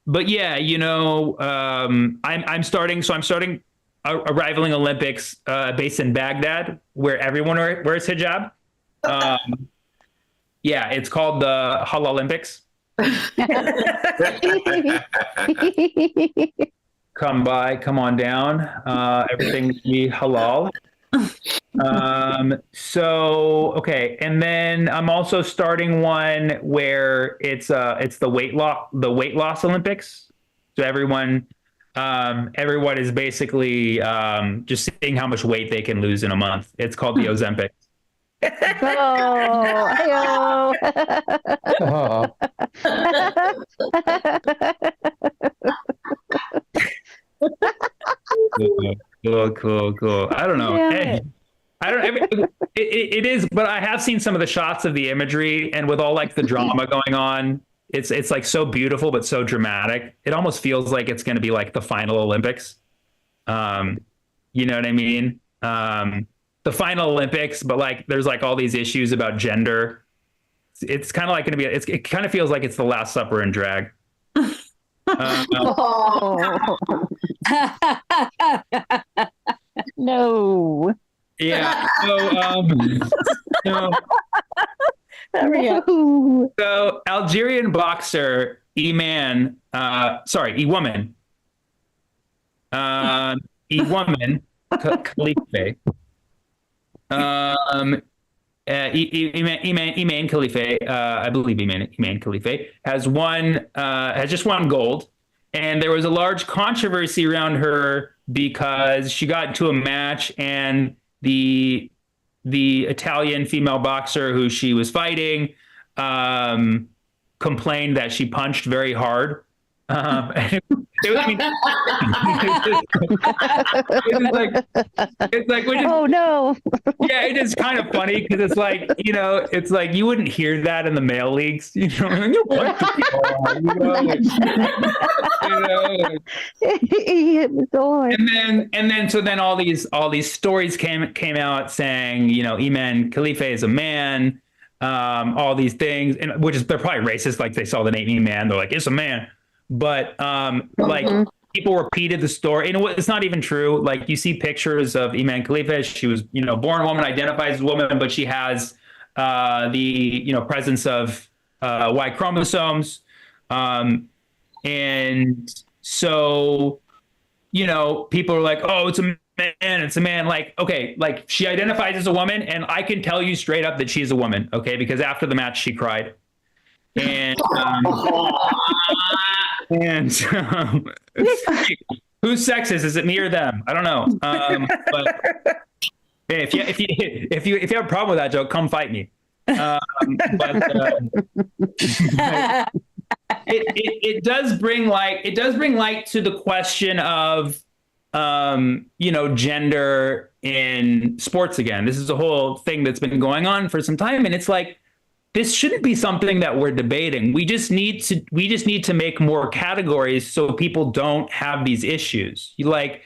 But yeah, I'm starting. So I'm starting rivaling Olympics based in Baghdad, where everyone wears hijab. Yeah, it's called the Halal Olympics. Come on down. Everything will be halal. Okay, and then I'm also starting one where it's the weight loss Olympics. So everyone is basically just seeing how much weight they can lose in a month. It's called the Ozempic. Oh, Cool. I don't know. Damn Hey, it. I don't. It is, but I have seen some of the shots of the imagery, and with all like the drama going on, it's like so beautiful but so dramatic. It almost feels like it's going to be like the final Olympics. You know what I mean? The final Olympics, but like there's like all these issues about gender. It's kind of like going to be. It kind of feels like it's the Last Supper in drag. Oh. No. Yeah. So Algerian boxer E-woman, Khalife, Iman Khalife, I believe Iman Khalife has just won gold, and there was a large controversy around her because she got into a match and the Italian female boxer who she was fighting complained that she punched very hard. It's like Oh no. Yeah, it is kind of funny because it's like, it's like you wouldn't hear that in the male leagues, He hit the door. So then all these stories came out saying, Iman Khalife is a man, all these things, and which is, they're probably racist, like they saw the name man, they're like, it's a man. But like people repeated the story, and it's not even true. Like you see pictures of Iman Khalife. She was, born a woman, identifies as a woman, but she has the presence of Y chromosomes, and so people are like, oh, it's a man. Like, okay, like she identifies as a woman, and I can tell you straight up that she's a woman. Okay, because after the match she cried, and. Who's sexist? Is it me or them? I don't know. But hey, if you have a problem with that joke, come fight me. It does bring light to the question of gender in sports again. This is a whole thing that's been going on for some time, and it's like, this shouldn't be something that we're debating. We just need to make more categories so people don't have these issues. I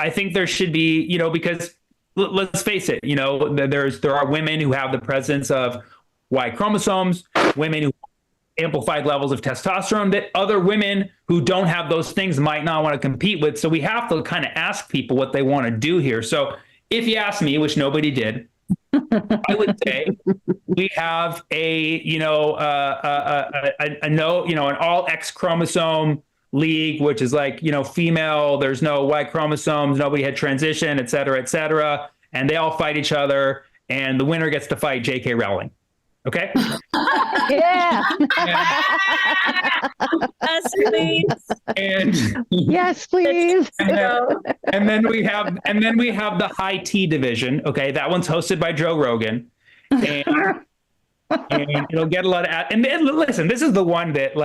think there should be, because let's face it, there are women who have the presence of Y chromosomes, women who have amplified levels of testosterone that other women who don't have those things might not want to compete with. So we have to kind of ask people what they want to do here. So if you ask me, which nobody did, I would say we have an all X chromosome league, which is like, female, there's no Y chromosomes, nobody had transition, et cetera, and they all fight each other, and the winner gets to fight J.K. Rowling. Okay. Yeah. Yes, please. And yes, please. and then we have the high T division. Okay, that one's hosted by Joe Rogan, and it'll get a lot of. And listen, this is the one that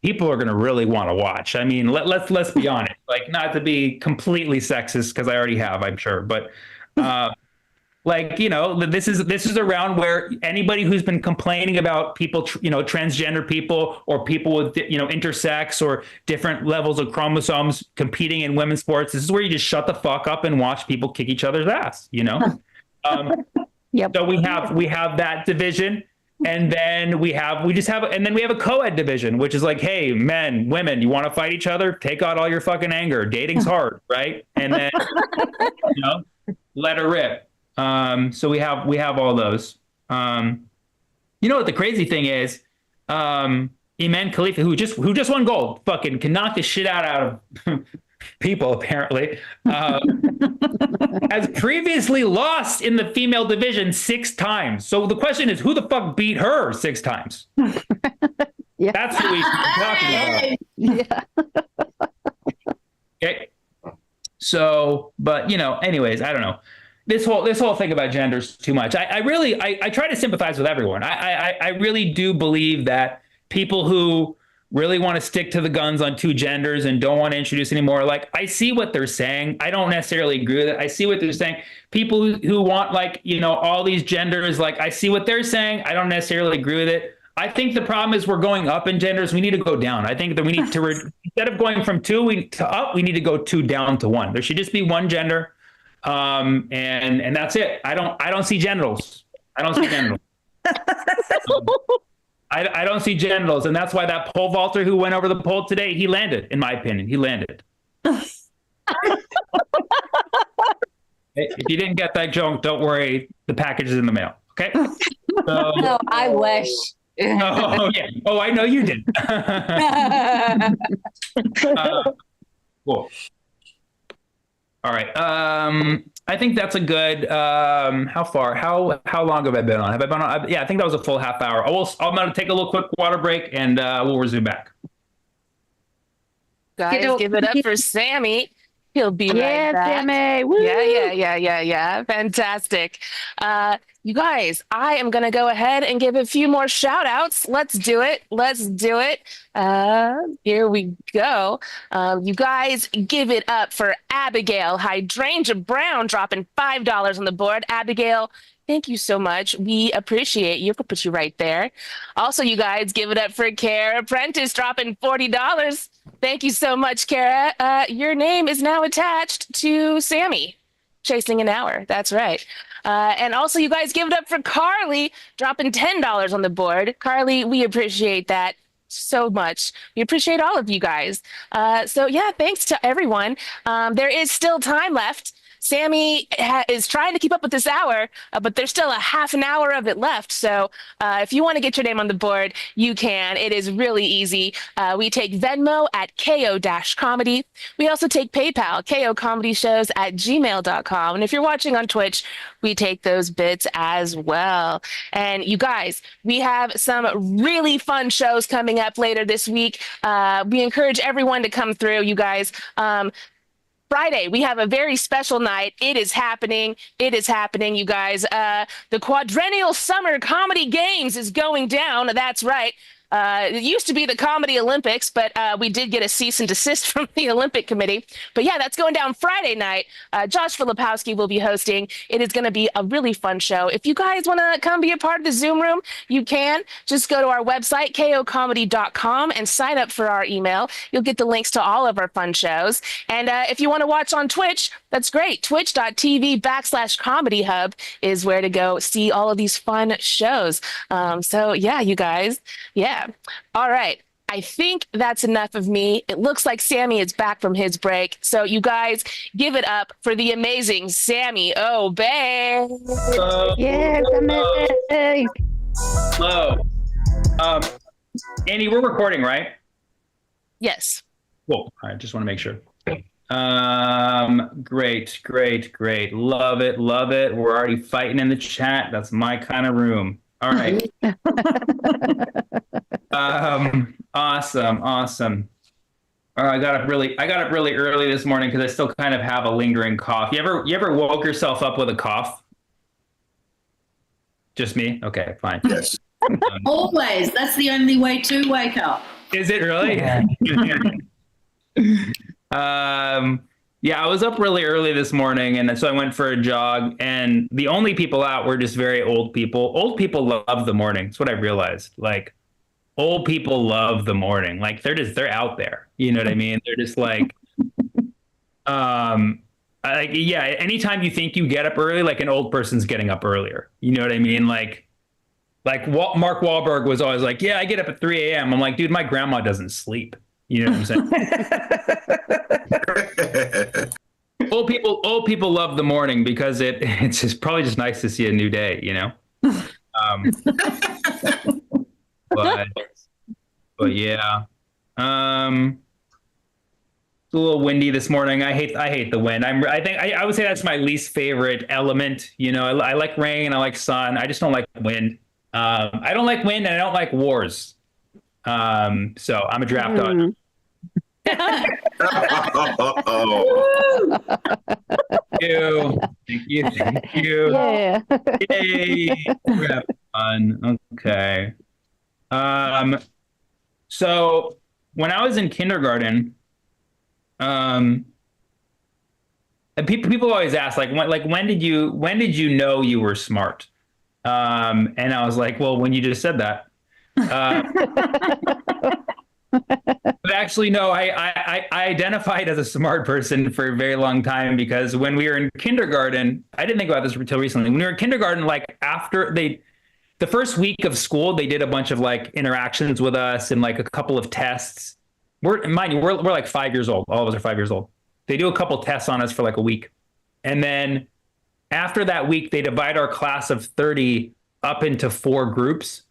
people are going to really want to watch. I mean, let's be honest. Like, not to be completely sexist, because I already have, I'm sure, but. This is around where anybody who's been complaining about people, transgender people or people with, intersex or different levels of chromosomes competing in women's sports. This is where you just shut the fuck up and watch people kick each other's ass, Yep. So we have that division. And then we have a co-ed division, which is like, hey, men, women, you want to fight each other? Take out all your fucking anger. Dating's hard, right? And then, let her rip. So we have all those. You know what the crazy thing is? Iman Khalifa, who just won gold, fucking can knock the shit out of people, apparently, has previously lost in the female division 6 times. So the question is, who the fuck beat her 6 times? Yeah. That's what we should be talking about. Yeah. Okay. So, but anyways, I don't know. This whole thing about gender is too much. I try to sympathize with everyone. I really do believe that people who really want to stick to the guns on 2 genders and don't want to introduce anymore. Like, I see what they're saying. I don't necessarily agree with it. I see what they're saying. People who want all these genders, like, I see what they're saying. I don't necessarily agree with it. I think the problem is we're going up in genders. We need to go down. I think that we need to, instead of going from 2 to up, we need to go 2 down to 1. There should just be 1 gender. And that's it. I don't see genitals. I don't see genitals. I don't see genitals, and that's why that pole vaulter who went over the pole today, he landed, in my opinion. He landed. If you didn't get that joke, don't worry. The package is in the mail. Okay? So, No, I wish. oh, yeah. Oh, I know you did. Cool. All right. I think that's a good. How long have I been on? Have I been on? Yeah, I think that was a full half hour. I'm going to take a little quick water break, and we'll resume back. Guys, give it up for Sammy. He'll be right back. Sammy. Woo. Yeah. Fantastic. You guys, I am going to go ahead and give a few more shout outs. Let's do it. Here we go. You guys, give it up for Abigail Hydrangea Brown dropping $5 on the board. Abigail, thank you so much. We appreciate you. We'll put you right there. Also, you guys, give it up for Kara Prentice dropping $40. Thank you so much, Kara. Your name is now attached to Sammy chasing an hour. That's right. And also, you guys, give it up for Carly dropping $10 on the board. Carly, we appreciate that so much. We appreciate all of you guys. So yeah, thanks to everyone. There is still time left. Sammy is trying to keep up with this hour, but there's still a half an hour of it left. So if you want to get your name on the board, you can. It is really easy. We take Venmo at KO-comedy. We also take PayPal, KOComedyShows@gmail.com. And if you're watching on Twitch, we take those bits as well. And you guys, we have some really fun shows coming up later this week. We encourage everyone to come through, you guys. Friday, we have a very special night. It is happening, you guys. The Quadrennial Summer Comedy Games is going down. That's right. It used to be the Comedy Olympics, but we did get a cease and desist from the Olympic Committee. But yeah, that's going down Friday night. Josh Filipowski will be hosting. It is going to be a really fun show. If you guys want to come be a part of the Zoom room, you can. Just go to our website, kocomedy.com, and sign up for our email. You'll get the links to all of our fun shows. And if you want to watch on Twitch, that's great. Twitch.tv/Comedy Hub is where to go see all of these fun shows. So yeah, you guys. Yeah. All right. I think that's enough of me. It looks like Sammy is back from his break. So you guys, give it up for the amazing Sammy Obeid. Yes, amazing. Hello. Andy, we're recording, right? Yes. Cool. All right. Just want to make sure. Great. Love it. We're already fighting in the chat. That's my kind of room. All right. Awesome. I got up really early this morning because I still kind of have a lingering cough. You ever woke yourself up with a cough? Just me? Okay, fine. Yes. Always. That's the only way to wake up. Is it really? Yeah, I was up really early this morning, and so I went for a jog, and the only people out were just very old people. Old people love the morning. That's what I realized. Like, old people love the morning. Like, they're out there. You know what I mean? They're just like, anytime you think you get up early, like an old person's getting up earlier. You know what I mean? Like, Like Mark Wahlberg was always like, yeah, I get up at 3 a.m. I'm like, dude, my grandma doesn't sleep. You know what I'm saying? Old people love the morning because it's just probably just nice to see a new day, you know? But yeah. It's a little windy this morning. I hate the wind. I would say that's my least favorite element. You know, I like rain, I like sun. I just don't like wind. I don't like wind and I don't like wars. So I'm a draft dog. Thank you. Yeah. Yay. Draft fun. Okay. So when I was in kindergarten, and people always ask when did you know you were smart? And I was like, well, when you just said that. But actually, no, I identified as a smart person for a very long time because when we were in kindergarten, I didn't think about this until recently. When we were in kindergarten, like after the first week of school, they did a bunch of like interactions with us and like a couple of tests. We're like 5 years old. All of us are 5 years old. They do a couple tests on us for like a week. And then after that week, they divide our class of 30 up into 4 groups.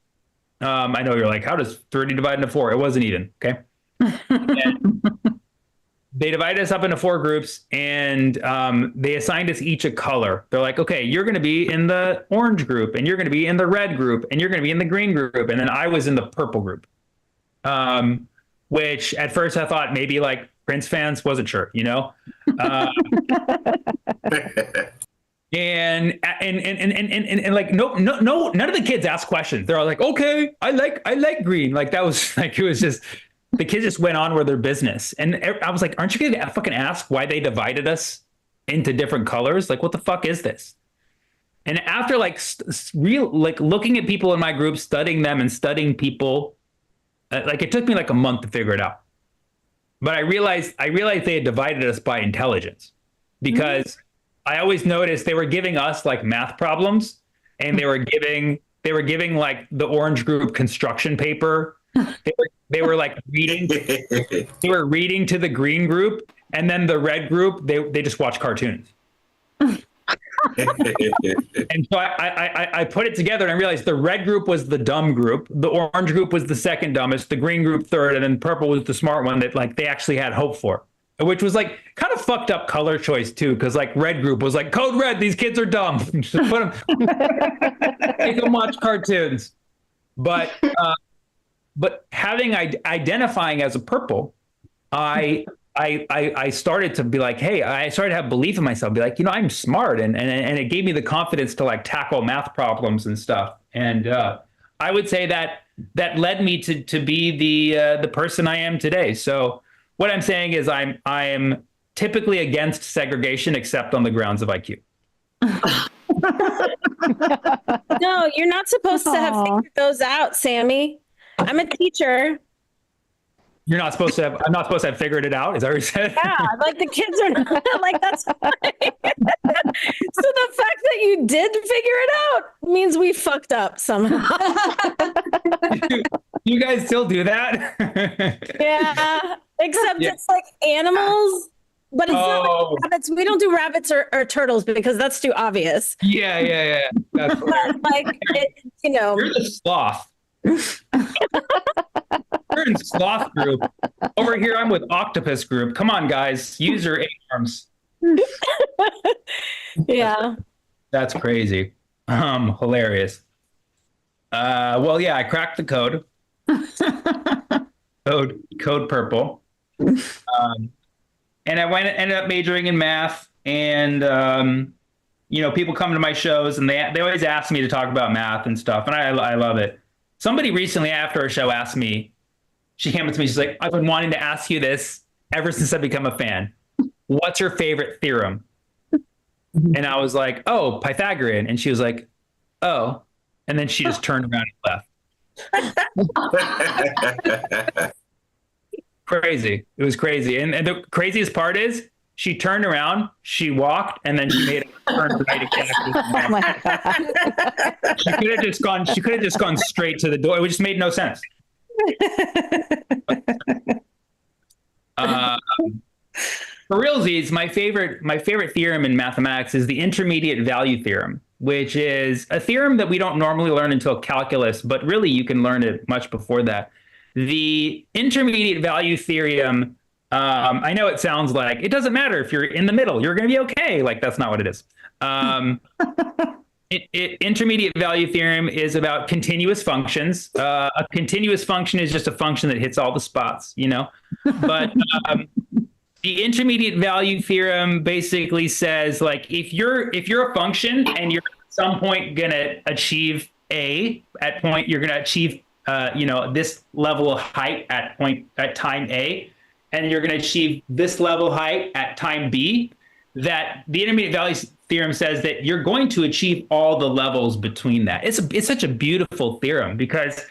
I know you're like, how does 30 divide into 4? It wasn't even, okay? And they divided us up into 4 groups and they assigned us each a color. They're like, okay, you're going to be in the orange group and you're going to be in the red group and you're going to be in the green group. And then I was in the purple group, which at first I thought maybe like Prince fans, wasn't sure, you know? And like no, none of the kids asked questions. They're all like, okay, I like green. Like that was like, it was just, the kids just went on with their business. And I was like, aren't you going to fucking ask why they divided us into different colors? Like, what the fuck is this? And after like looking at people in my group, studying them and studying people, like it took me like a month to figure it out. But I realized they had divided us by intelligence because I always noticed they were giving us like math problems and they were giving like the orange group construction paper. They were like reading to the green group, and then the red group, they just watch cartoons. And so I put it together and I realized the red group was the dumb group, the orange group was the second dumbest, the green group third, and then purple was the smart one that like they actually had hope for. Which was like kind of fucked up color choice too, because like red group was like code red. These kids are dumb. Just put them, make them watch cartoons. But identifying as a purple, I started to be like, hey, I started to have belief in myself. Be like, you know, I'm smart, and it gave me the confidence to like tackle math problems and stuff. And I would say that led me to be the person I am today. So. What I'm saying is I am typically against segregation, except on the grounds of IQ. No, you're not supposed to have figured those out, Sammy. I'm a teacher. I'm not supposed to have figured it out. Is that what you said? Yeah, like the kids are not like that's fine. So the fact that you did figure it out means we fucked up somehow. You guys still do that? Yeah, except it's like animals, but it's not like rabbits. We don't do rabbits or turtles because that's too obvious. Yeah. That's but like, you know, you're the sloth. We're in sloth group. Over here, I'm with octopus group. Come on, guys, use your 8 arms. Yeah, that's crazy. Hilarious. Well, yeah, I cracked the code. Code purple. And I ended up majoring in math. And you know, people come to my shows and they always ask me to talk about math and stuff, and I love it. Somebody recently after a show asked me, she came up to me, she's like, I've been wanting to ask you this ever since I've become a fan. What's your favorite theorem? And I was like, oh, Pythagorean. And she was like, oh. And then she just turned around and left. Crazy. It was crazy. And the craziest part is She turned around, she walked, and then she made a turn right exactly. Oh my God. She could have just gone straight to the door. It just made no sense. For realsies, my favorite theorem in mathematics is the intermediate value theorem, which is a theorem that we don't normally learn until calculus, but really you can learn it much before that. The intermediate value theorem, I know it sounds like it doesn't matter if you're in the middle, you're going to be okay. Like, that's not what it is. Intermediate value theorem is about continuous functions. A continuous function is just a function that hits all the spots, you know. But the intermediate value theorem basically says, like, if you're a function and you're at some point gonna achieve a at point, you're gonna achieve this level of height at time A, and you're gonna achieve this level of height at time B. That the intermediate value theorem says that you're going to achieve all the levels between that. It's such a beautiful theorem because,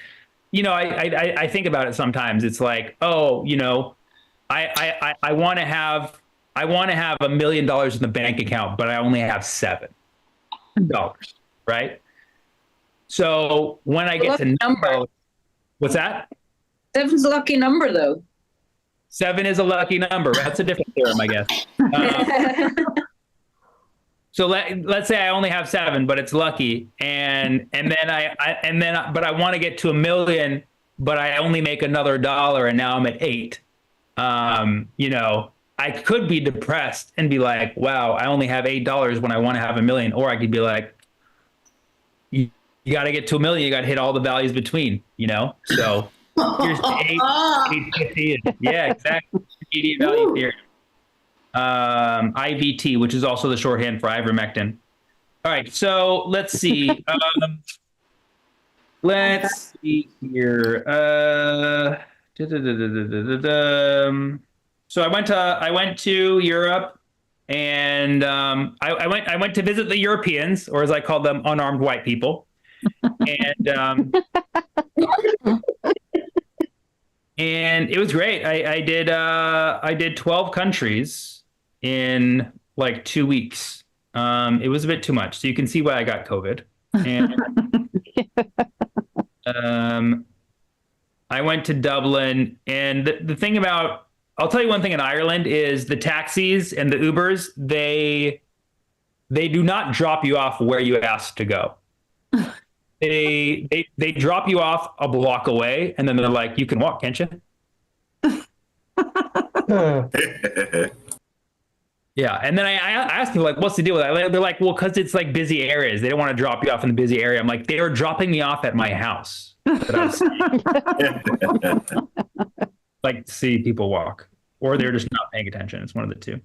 you know, I think about it sometimes. It's like, oh, you know, I want to have $1 million in the bank account, but I only have $7, right? So when I get to number, what's that? 7's a lucky number, though. 7 is a lucky number. That's a different theorem, I guess. So let's say I only have 7, but it's lucky, and then but I want to get to $1 million, but I only make another $1, and now I'm at 8. You know, I could be depressed and be like, wow, I only have $8 when I want to have $1 million, or I could be like, you got to get to $1 million, you got to hit all the values between, you know. So here's 850. Yeah, exactly. Intermediate value theory. IVT, which is also the shorthand for ivermectin. All right, so let's see. Let's see here. So I went to Europe, and I went to visit the Europeans, or as I call them, unarmed white people, and and it was great. I did 12 countries in like 2 weeks. It was a bit too much, so you can see why I got COVID. And I went to Dublin, and the thing about, I'll tell you one thing in Ireland is the taxis and the Ubers, they do not drop you off where you asked to go. They drop you off a block away, and then they're like, you can walk, can't you? Yeah, and then I asked people, like, what's the deal with that? They're like, well, because it's like busy areas. They don't want to drop you off in the busy area. I'm like, they were dropping me off at my house. Like to see people walk, or they're just not paying attention. It's one of the two.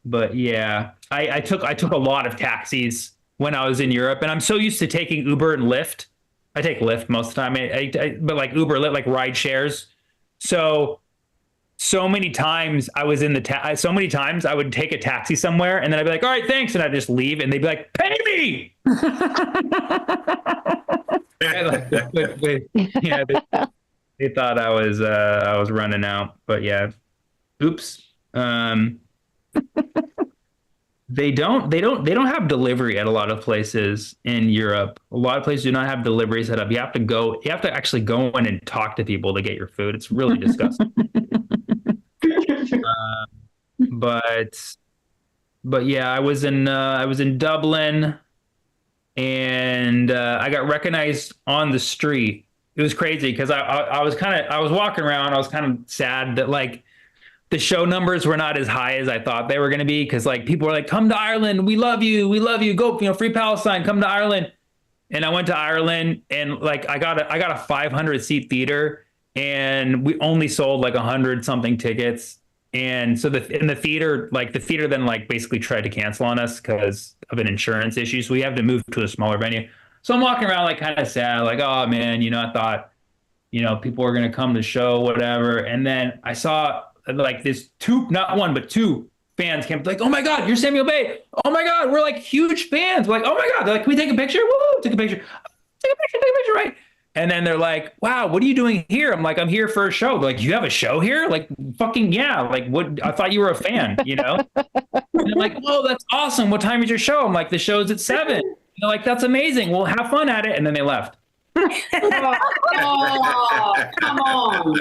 But yeah, I took a lot of taxis when I was in Europe, and I'm so used to taking Uber and Lyft. I take Lyft most of the time, but like Uber, Lyft, like ride shares. So many times I was in so many times I would take a taxi somewhere, and then I'd be like, all right, thanks. And I'd just leave, and they'd be like, pay me. Yeah, they thought I was running out, but yeah, oops. They don't have delivery at a lot of places in Europe. A lot of places do not have delivery set up. You have to actually go in and talk to people to get your food. It's really disgusting. But yeah, I was in Dublin, and I got recognized on the street. It was crazy because I was walking around. I was kind of sad that like the show numbers were not as high as I thought they were going to be, because like people were like, come to Ireland, we love you, go, you know, free Palestine, come to Ireland. And I went to Ireland, and like I got a 500 seat theater, and we only sold like 100 something tickets. And so the theater then like basically tried to cancel on us because of an insurance issue. So we have to move to a smaller venue. So I'm walking around like kind of sad, like, oh man, you know, I thought, you know, people were going to come to the show, whatever. And then I saw like this not one, but two fans came like, oh my God, you're Sammy Obeid. Oh my God, we're like huge fans. We're like, oh my God. They're like, can we take a picture? Woo, take a picture. Take a picture, right? And then they're like, wow, what are you doing here? I'm like, I'm here for a show. They're like, you have a show here? Like, fucking yeah. Like, what? I thought you were a fan, you know? And they're like, oh, that's awesome. What time is your show? I'm like, the show's at 7. And they're like, that's amazing. Well, have fun at it. And then they left. Oh, come on.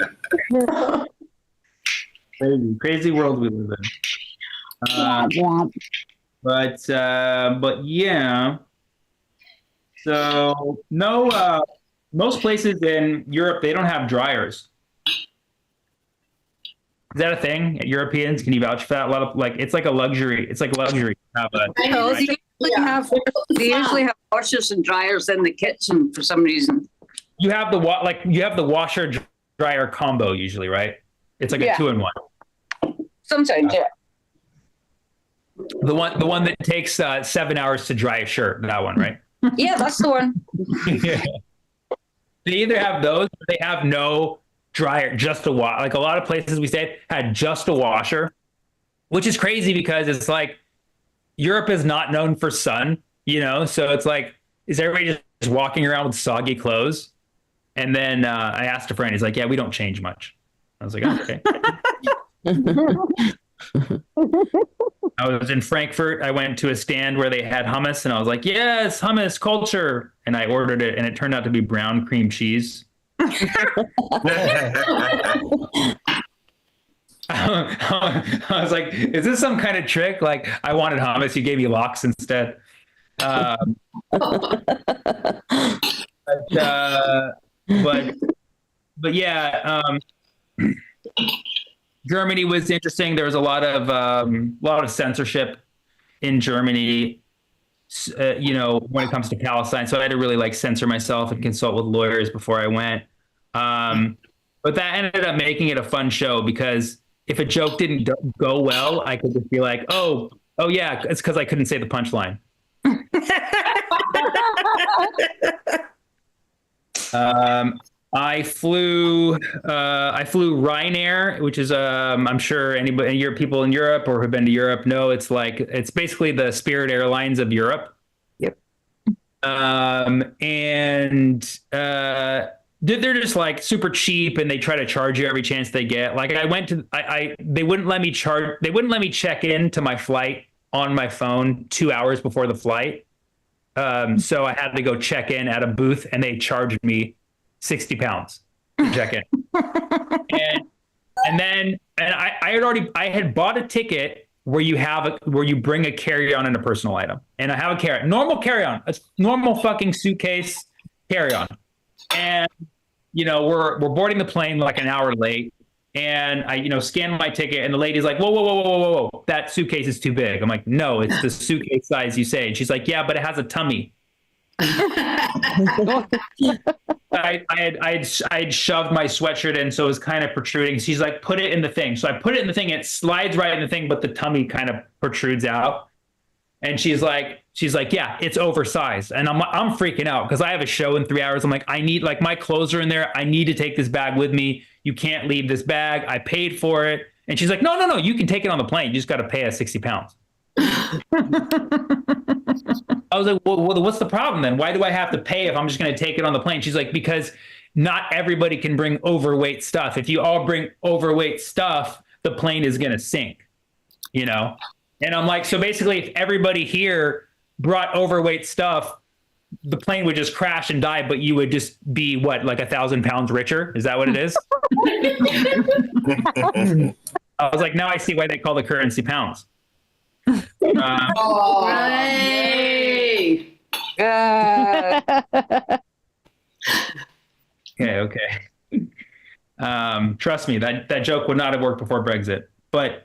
Crazy world we live in. But yeah. So no, most places in Europe, they don't have dryers. Is that a thing? Europeans, can you vouch for that? A lot of like, it's like a luxury. It's like luxury to have a. They usually have washers and dryers in the kitchen for some reason. You have the washer dryer combo usually, right? It's like a 2-in-1. Sometimes, yeah. The one that takes 7 hours to dry a shirt. That one, right? Yeah, that's the one. Yeah. They either have those or they have no dryer, just a wash. Like a lot of places we stayed had just a washer, which is crazy because it's like Europe is not known for sun, you know? So it's like, is everybody just walking around with soggy clothes? And then I asked a friend, he's like, yeah, we don't change much. I was like, oh, okay. I was in Frankfurt. I went to a stand where they had hummus and I was like, yes, hummus culture. And I ordered it and it turned out to be brown cream cheese. I was like, is this some kind of trick? Like, I wanted hummus. You gave me lox instead. But yeah, Germany was interesting. There was a lot of censorship in Germany, you know, when it comes to Palestine. So I had to really like censor myself and consult with lawyers before I went. But that ended up making it a fun show because if a joke didn't go well, I could just be like, oh yeah, it's because I couldn't say the punchline. I flew Ryanair, which is I'm sure people in Europe or who've been to Europe know it's basically the Spirit Airlines of Europe. Yep. They're just like super cheap and they try to charge you every chance they get. Like they wouldn't let me check in to my flight on my phone 2 hours before the flight. So I had to go check in at a booth and they charged me 60 pounds to check in. and I had bought a ticket where you bring a carry-on and a personal item. And I have a normal carry-on, a normal fucking suitcase carry-on. And, you know, we're boarding the plane like an hour late. And I, you know, scan my ticket and the lady's like, whoa. That suitcase is too big. I'm like, no, it's the suitcase size you say. And she's like, yeah, but it has a tummy. I had shoved my sweatshirt in, so it was kind of protruding. She's like, put it in the thing. So I put it in the thing. It slides right in the thing, but the tummy kind of protrudes out. And she's like, yeah, it's oversized. And I'm freaking out because I have a show in 3 hours. I'm like, I need, like, my clothes are in there. I need to take this bag with me. You can't leave this bag. I paid for it. And she's like, no, you can take it on the plane. You just got to pay us 60 pounds. I was like, well, what's the problem then? Why do I have to pay if I'm just going to take it on the plane? She's like, because not everybody can bring overweight stuff. If you all bring overweight stuff, the plane is going to sink, you know? And I'm like, so basically if everybody here brought overweight stuff, the plane would just crash and die, but you would just be like 1,000 pounds richer. Is that what it is? I was like, now I see why they call the currency pounds. Hooray! Okay. Trust me, that joke would not have worked before Brexit. But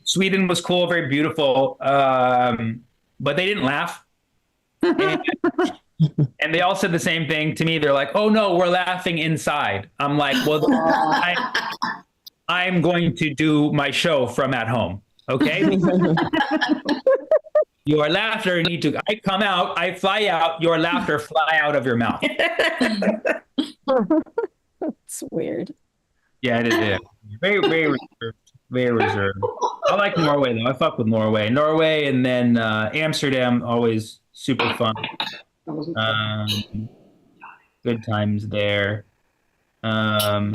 Sweden was cool, very beautiful, but they didn't laugh. And they all said the same thing to me. They're like, oh no, we're laughing inside. I'm like, well, I'm going to do my show from at home. Okay. Your laughter I come out, I fly out, your laughter fly out of your mouth. It's weird. Yeah, it is. Very, very reserved. Very reserved. I like Norway though. I fuck with Norway. Norway and then Amsterdam, always super fun. Good times there. And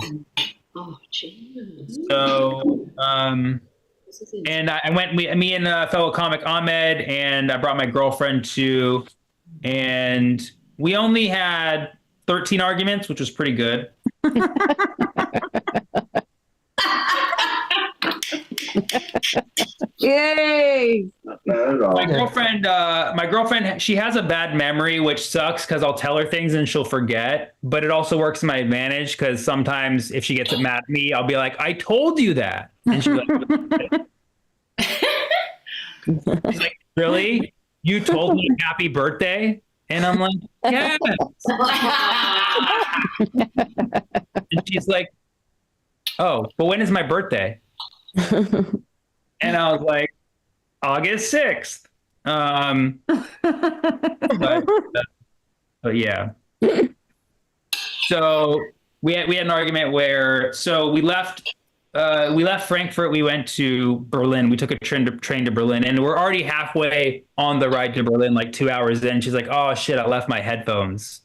I went, me and fellow comic Ahmed, and I brought my girlfriend too. And we only had 13 arguments, which was pretty good. Yay! My girlfriend, she has a bad memory, which sucks because I'll tell her things and she'll forget. But it also works to my advantage because sometimes if she gets mad at me, I'll be like, "I told you that," and she's like, "Really? You told me happy birthday?" And I'm like, "Yes." And she's like, "Oh, but when is my birthday?" And I was like, August 6th. But yeah. So we had an argument where, so we left Frankfurt. We went to Berlin. We took a train to Berlin, and we're already halfway on the ride to Berlin, like 2 hours in. She's like, "Oh shit, I left my headphones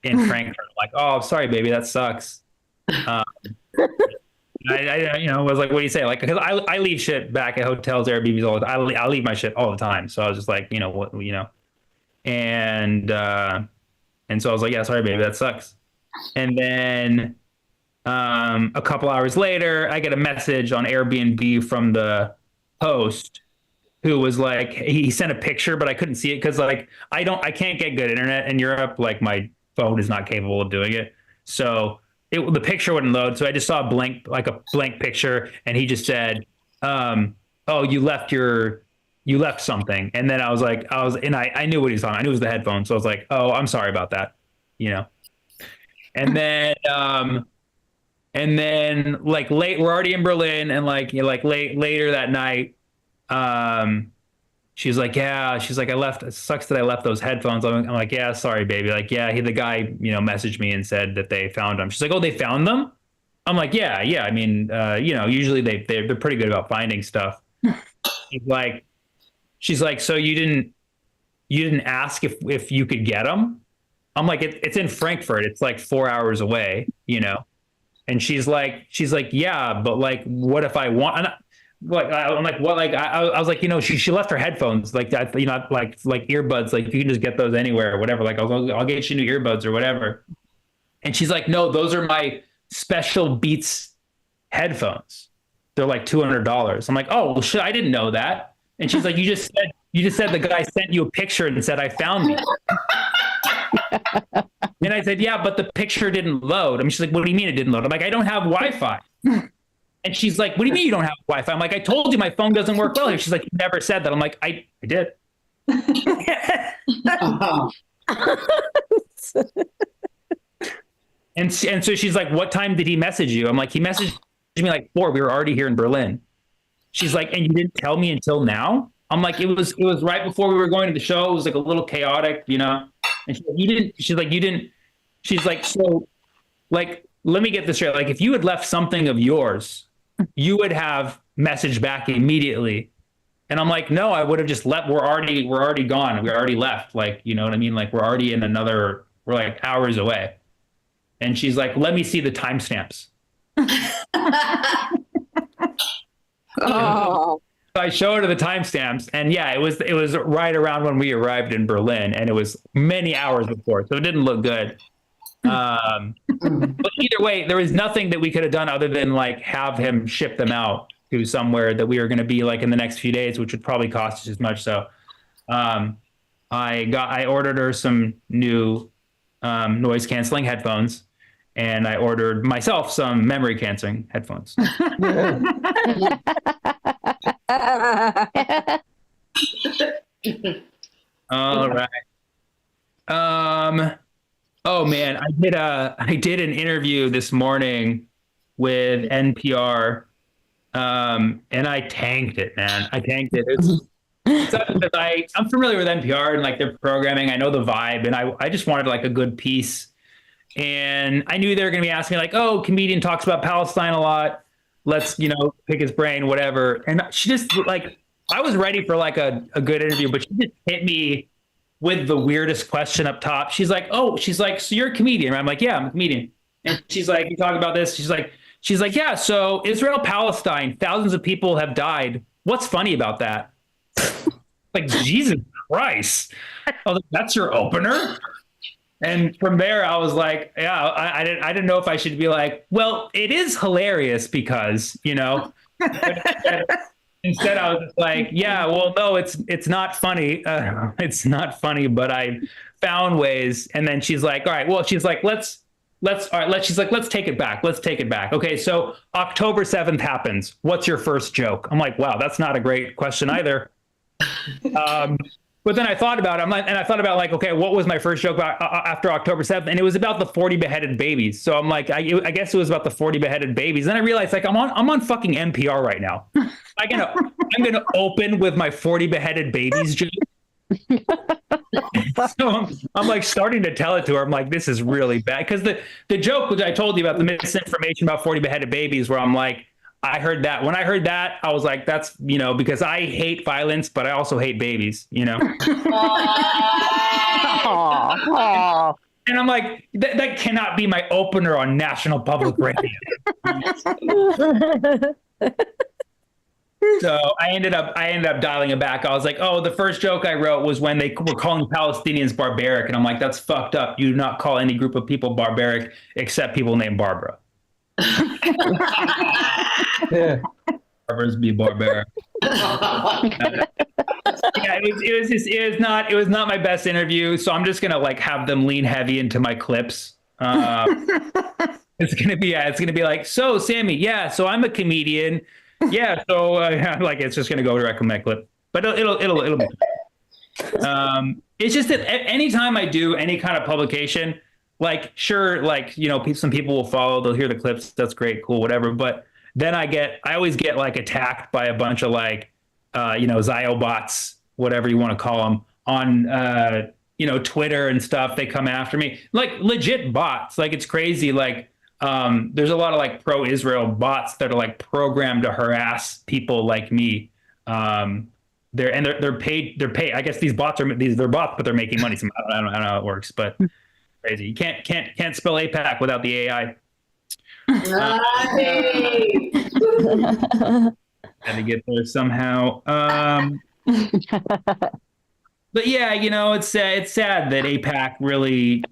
in Frankfurt." I'm like, "Oh, sorry, baby, that sucks." I was like, "What do you say?" Like, because I leave shit back at hotels, Airbnbs all the time. I leave my shit all the time. So I was just like, and so I was like, "Yeah, sorry, baby, that sucks." And then a couple hours later, I get a message on Airbnb from the host, who was like, he sent a picture, but I couldn't see it because like I can't get good internet in Europe. Like my phone is not capable of doing it. So the picture wouldn't load. So I just saw a blank picture, and he just said, "Oh, you left something." And then I knew what he was talking. I knew it was the headphones. So I was like, "Oh, I'm sorry about that," And then like late, we're already in Berlin, and later that night, she's like, it sucks that I left those headphones. I'm like, "Yeah, sorry, baby." Like, "Yeah, the guy, messaged me and said that they found them." She's like, "Oh, they found them?" I'm like, yeah. I mean, usually they're pretty good about finding stuff. She's like, "So you didn't ask if you could get them?" I'm like, it's in Frankfurt. It's like 4 hours away, And she's like, "Yeah, but like, what if I want?" And I'm like, "What?" Like, I was like, she left her headphones, like that, like earbuds, like you can just get those anywhere or whatever. Like, I'll get you new earbuds or whatever. And she's like, "No, those are my special Beats headphones. They're like $200. I'm like, "Oh, well, shit, I didn't know that." And she's like, you just said the guy sent you a picture and said, "I found these." And I said, "Yeah, but the picture didn't load." I mean, she's like, "What do you mean it didn't load?" I'm like, "I don't have Wi-Fi." And she's like, "What do you mean you don't have Wi-Fi?" I'm like, "I told you my phone doesn't work well here." She's like, "You never said that." I'm like, I did. And so she's like, "What time did he message you?" I'm like, "He messaged me like 4. We were already here in Berlin." She's like, "And you didn't tell me until now?" I'm like, it was right before we were going to the show. It was like a little chaotic, And she's like, you didn't. She's like, "So, like, let me get this straight. Like, if you had left something of yours, you would have messaged back immediately." And I'm like, "No, I would have just left. We're already gone. We already left. Like, you know what I mean? Like, we're already we're like hours away." And she's like, "Let me see the timestamps." Oh. So I showed her the timestamps, and yeah, it was right around when we arrived in Berlin, and it was many hours before, so it didn't look good. But either way, there was nothing that we could have done other than like have him ship them out to somewhere that we were going to be like in the next few days, which would probably cost us as much. So I ordered her some new noise canceling headphones, and I ordered myself some memory canceling headphones. All right. Oh man, I did an interview this morning with NPR, and I tanked it, man. I tanked it. I'm familiar with NPR and like their programming. I know the vibe, and I just wanted like a good piece. And I knew they were going to be asking me like, "Oh, comedian talks about Palestine a lot. let's, pick his brain, whatever. And she just like, I was ready for like a good interview, but she just hit me with the weirdest question up top. She's like, so you're a comedian, right? I'm like, yeah, I'm a comedian. And she's like, you talk about this. She's like, yeah, so Israel, Palestine, thousands of people have died. What's funny about that? Like, Jesus Christ. I was like, that's your opener? And from there, I was like, yeah, I didn't know if I should be like, well, it is hilarious because, Instead, I was just like, yeah, well, no, it's not funny. It's not funny, but I found ways. And then she's like, all right, well, she's like, let's take it back. Let's take it back. Okay, so October 7th happens. What's your first joke? I'm like, wow, that's not a great question either. But then I thought about it. Okay, what was my first joke about after October 7th? And it was about the 40 beheaded babies. So I'm like, I guess it was about the 40 beheaded babies. Then I realized, like, I'm on fucking NPR right now. I'm gonna open with my 40 beheaded babies joke. So I'm like starting to tell it to her. I'm like, this is really bad because the joke which I told you about the misinformation about 40 beheaded babies, where I'm like, I heard that. When I heard that, I was like, that's, because I hate violence, but I also hate babies, Aw. And I'm like, that cannot be my opener on national public radio. So I ended up dialing it back. I was like, oh, the first joke I wrote was when they were calling Palestinians barbaric. And I'm like, that's fucked up. You do not call any group of people barbaric except people named Barbara. Yeah. Barbara's be barbaric. Yeah, it was not my best interview. So I'm just going to like have them lean heavy into my clips. It's going to be like, so Sammy, yeah, so I'm a comedian. Yeah, so like it's just gonna go direct from my clip, but it'll be. It's just that anytime I do any kind of publication, like sure, like some people will follow, they'll hear the clips, that's great, cool, whatever. But then I always get like attacked by a bunch of like Ziobots, whatever you want to call them, on Twitter and stuff. They come after me like legit bots, like it's crazy, like. There's a lot of like pro-Israel bots that are like programmed to harass people like me. They're paid. I guess they're bots, but they're making money. I don't know how it works, but crazy. You can't spell APAC without the AI. Had to get there somehow. But yeah, it's sad that APAC really.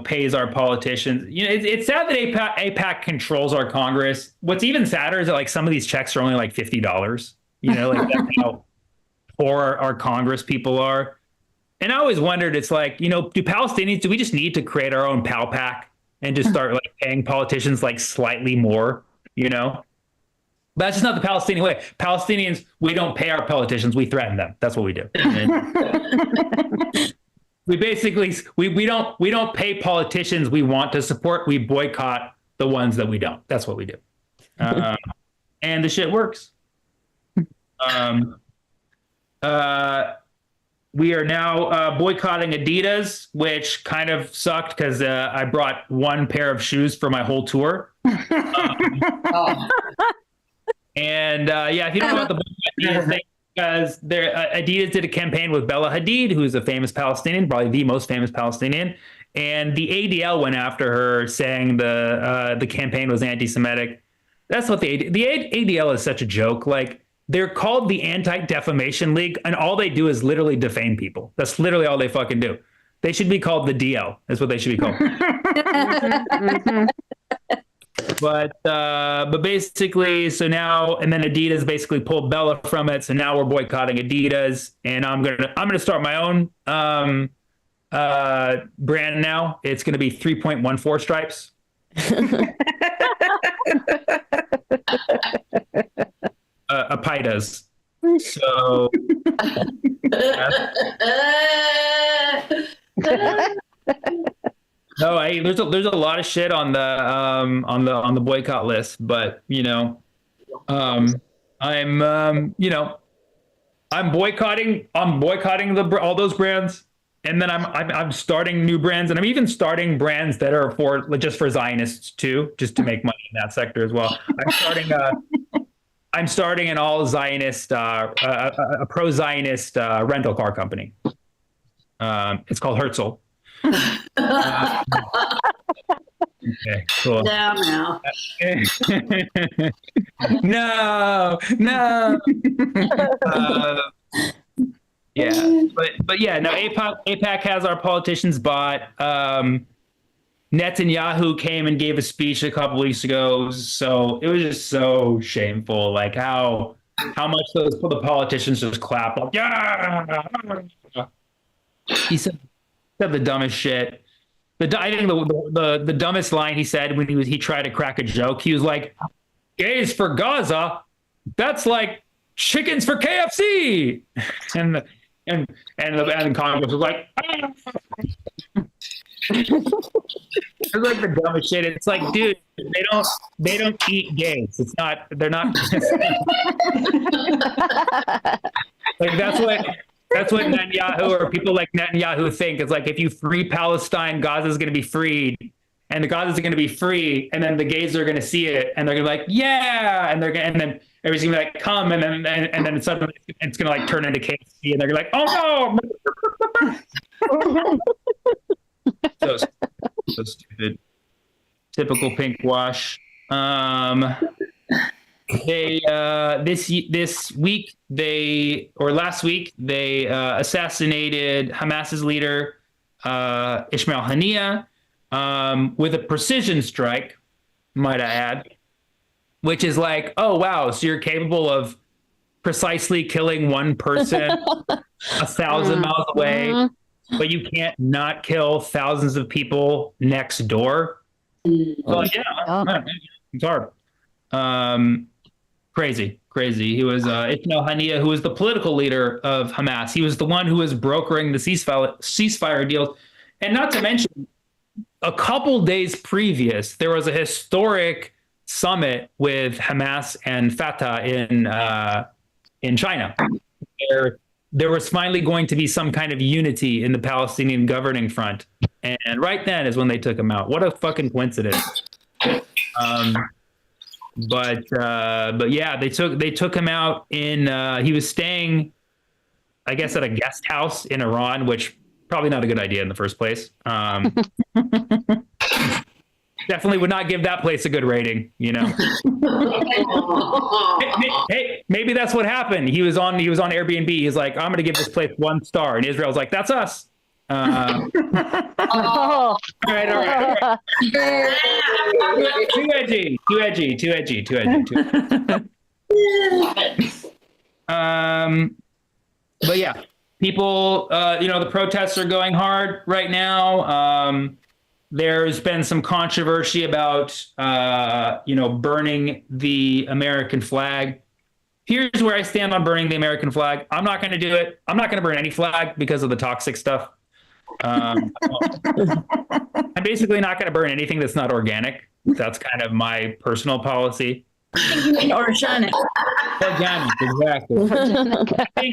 Pays our politicians. It's sad that APAC controls our Congress. What's even sadder is that like some of these checks are only like $50. Like that's how poor our Congress people are. And I always wondered, it's like, do Palestinians, do we just need to create our own PAL PAC and just start like paying politicians like slightly more, But that's just not the Palestinian way. Palestinians, we don't pay our politicians, we threaten them. That's what we do. We basically we don't pay politicians we want to support. We boycott the ones that we don't. That's what we do, and the shit works. We are now boycotting Adidas, which kind of sucked because I brought one pair of shoes for my whole tour. And if you don't know about the Adidas thing. Because Adidas did a campaign with Bella Hadid, who's a famous Palestinian, probably the most famous Palestinian, and the ADL went after her, saying the campaign was anti-Semitic. That's what the ADL is such a joke. Like they're called the Anti-Defamation League, and all they do is literally defame people. That's literally all they fucking do. They should be called the DL. That's what they should be called. But basically, so now, and then Adidas basically pulled Bella from it. So now we're boycotting Adidas, and I'm gonna start my own brand now. It's gonna be 3.14 stripes. Apitas. So. No, there's a lot of shit on the boycott list, but I'm boycotting all those brands. And then I'm starting new brands, and I'm even starting brands that are just for Zionists too, just to make money in that sector as well. I'm starting an all Zionist, a pro Zionist rental car company. It's called Herzl. Okay, cool. Now. No. Yeah, but yeah, no. AIPAC has our politicians bought. Netanyahu came and gave a speech a couple weeks ago, so it was just so shameful, like how much the politicians just clap, like, yeah. He said the dumbest shit. I think the dumbest line he said when he tried to crack a joke. He was like, "Gays for Gaza, that's like chickens for KFC," and Congress was like, ah. It's like the dumbest shit. It's like, dude, they don't eat gays. They're not. Like that's what Netanyahu or people like Netanyahu think. It's like if you free Palestine, Gaza is going to be freed, and the Gaza is going to be free, and then the gays are going to see it, and they're going to be like, yeah, and then everybody's going to be like, come, and then suddenly it's going to like turn into KFC, and they're going to be like, oh no. So stupid. Typical pink wash. Last week they assassinated Hamas's leader Ismail Haniyeh with a precision strike, might I add, which is like, oh wow, so you're capable of precisely killing one person 1,000 miles away, but you can't not kill thousands of people next door. Well, yeah, it's hard. Crazy. He was Ismail Haniyeh, who was the political leader of Hamas. He was the one who was brokering the ceasefire deals. And not to mention, a couple days previous, there was a historic summit with Hamas and Fatah in China. There was finally going to be some kind of unity in the Palestinian governing front. And right then is when they took him out. What a fucking coincidence. But yeah, they took him out in he was staying, I guess, at a guest house in Iran, which probably not a good idea in the first place. Definitely would not give that place a good rating, you know. Hey, maybe that's what happened. He was on Airbnb. He's like, I'm gonna give this place 1 star, and Israel's like, that's us. All right. Too edgy. But yeah, people, the protests are going hard right now. There's been some controversy about, burning the American flag. Here's where I stand on burning the American flag. I'm not going to do it. I'm not going to burn any flag because of the toxic stuff. I'm basically not going to burn anything that's not organic. That's kind of my personal policy. Organic. Organic, exactly. I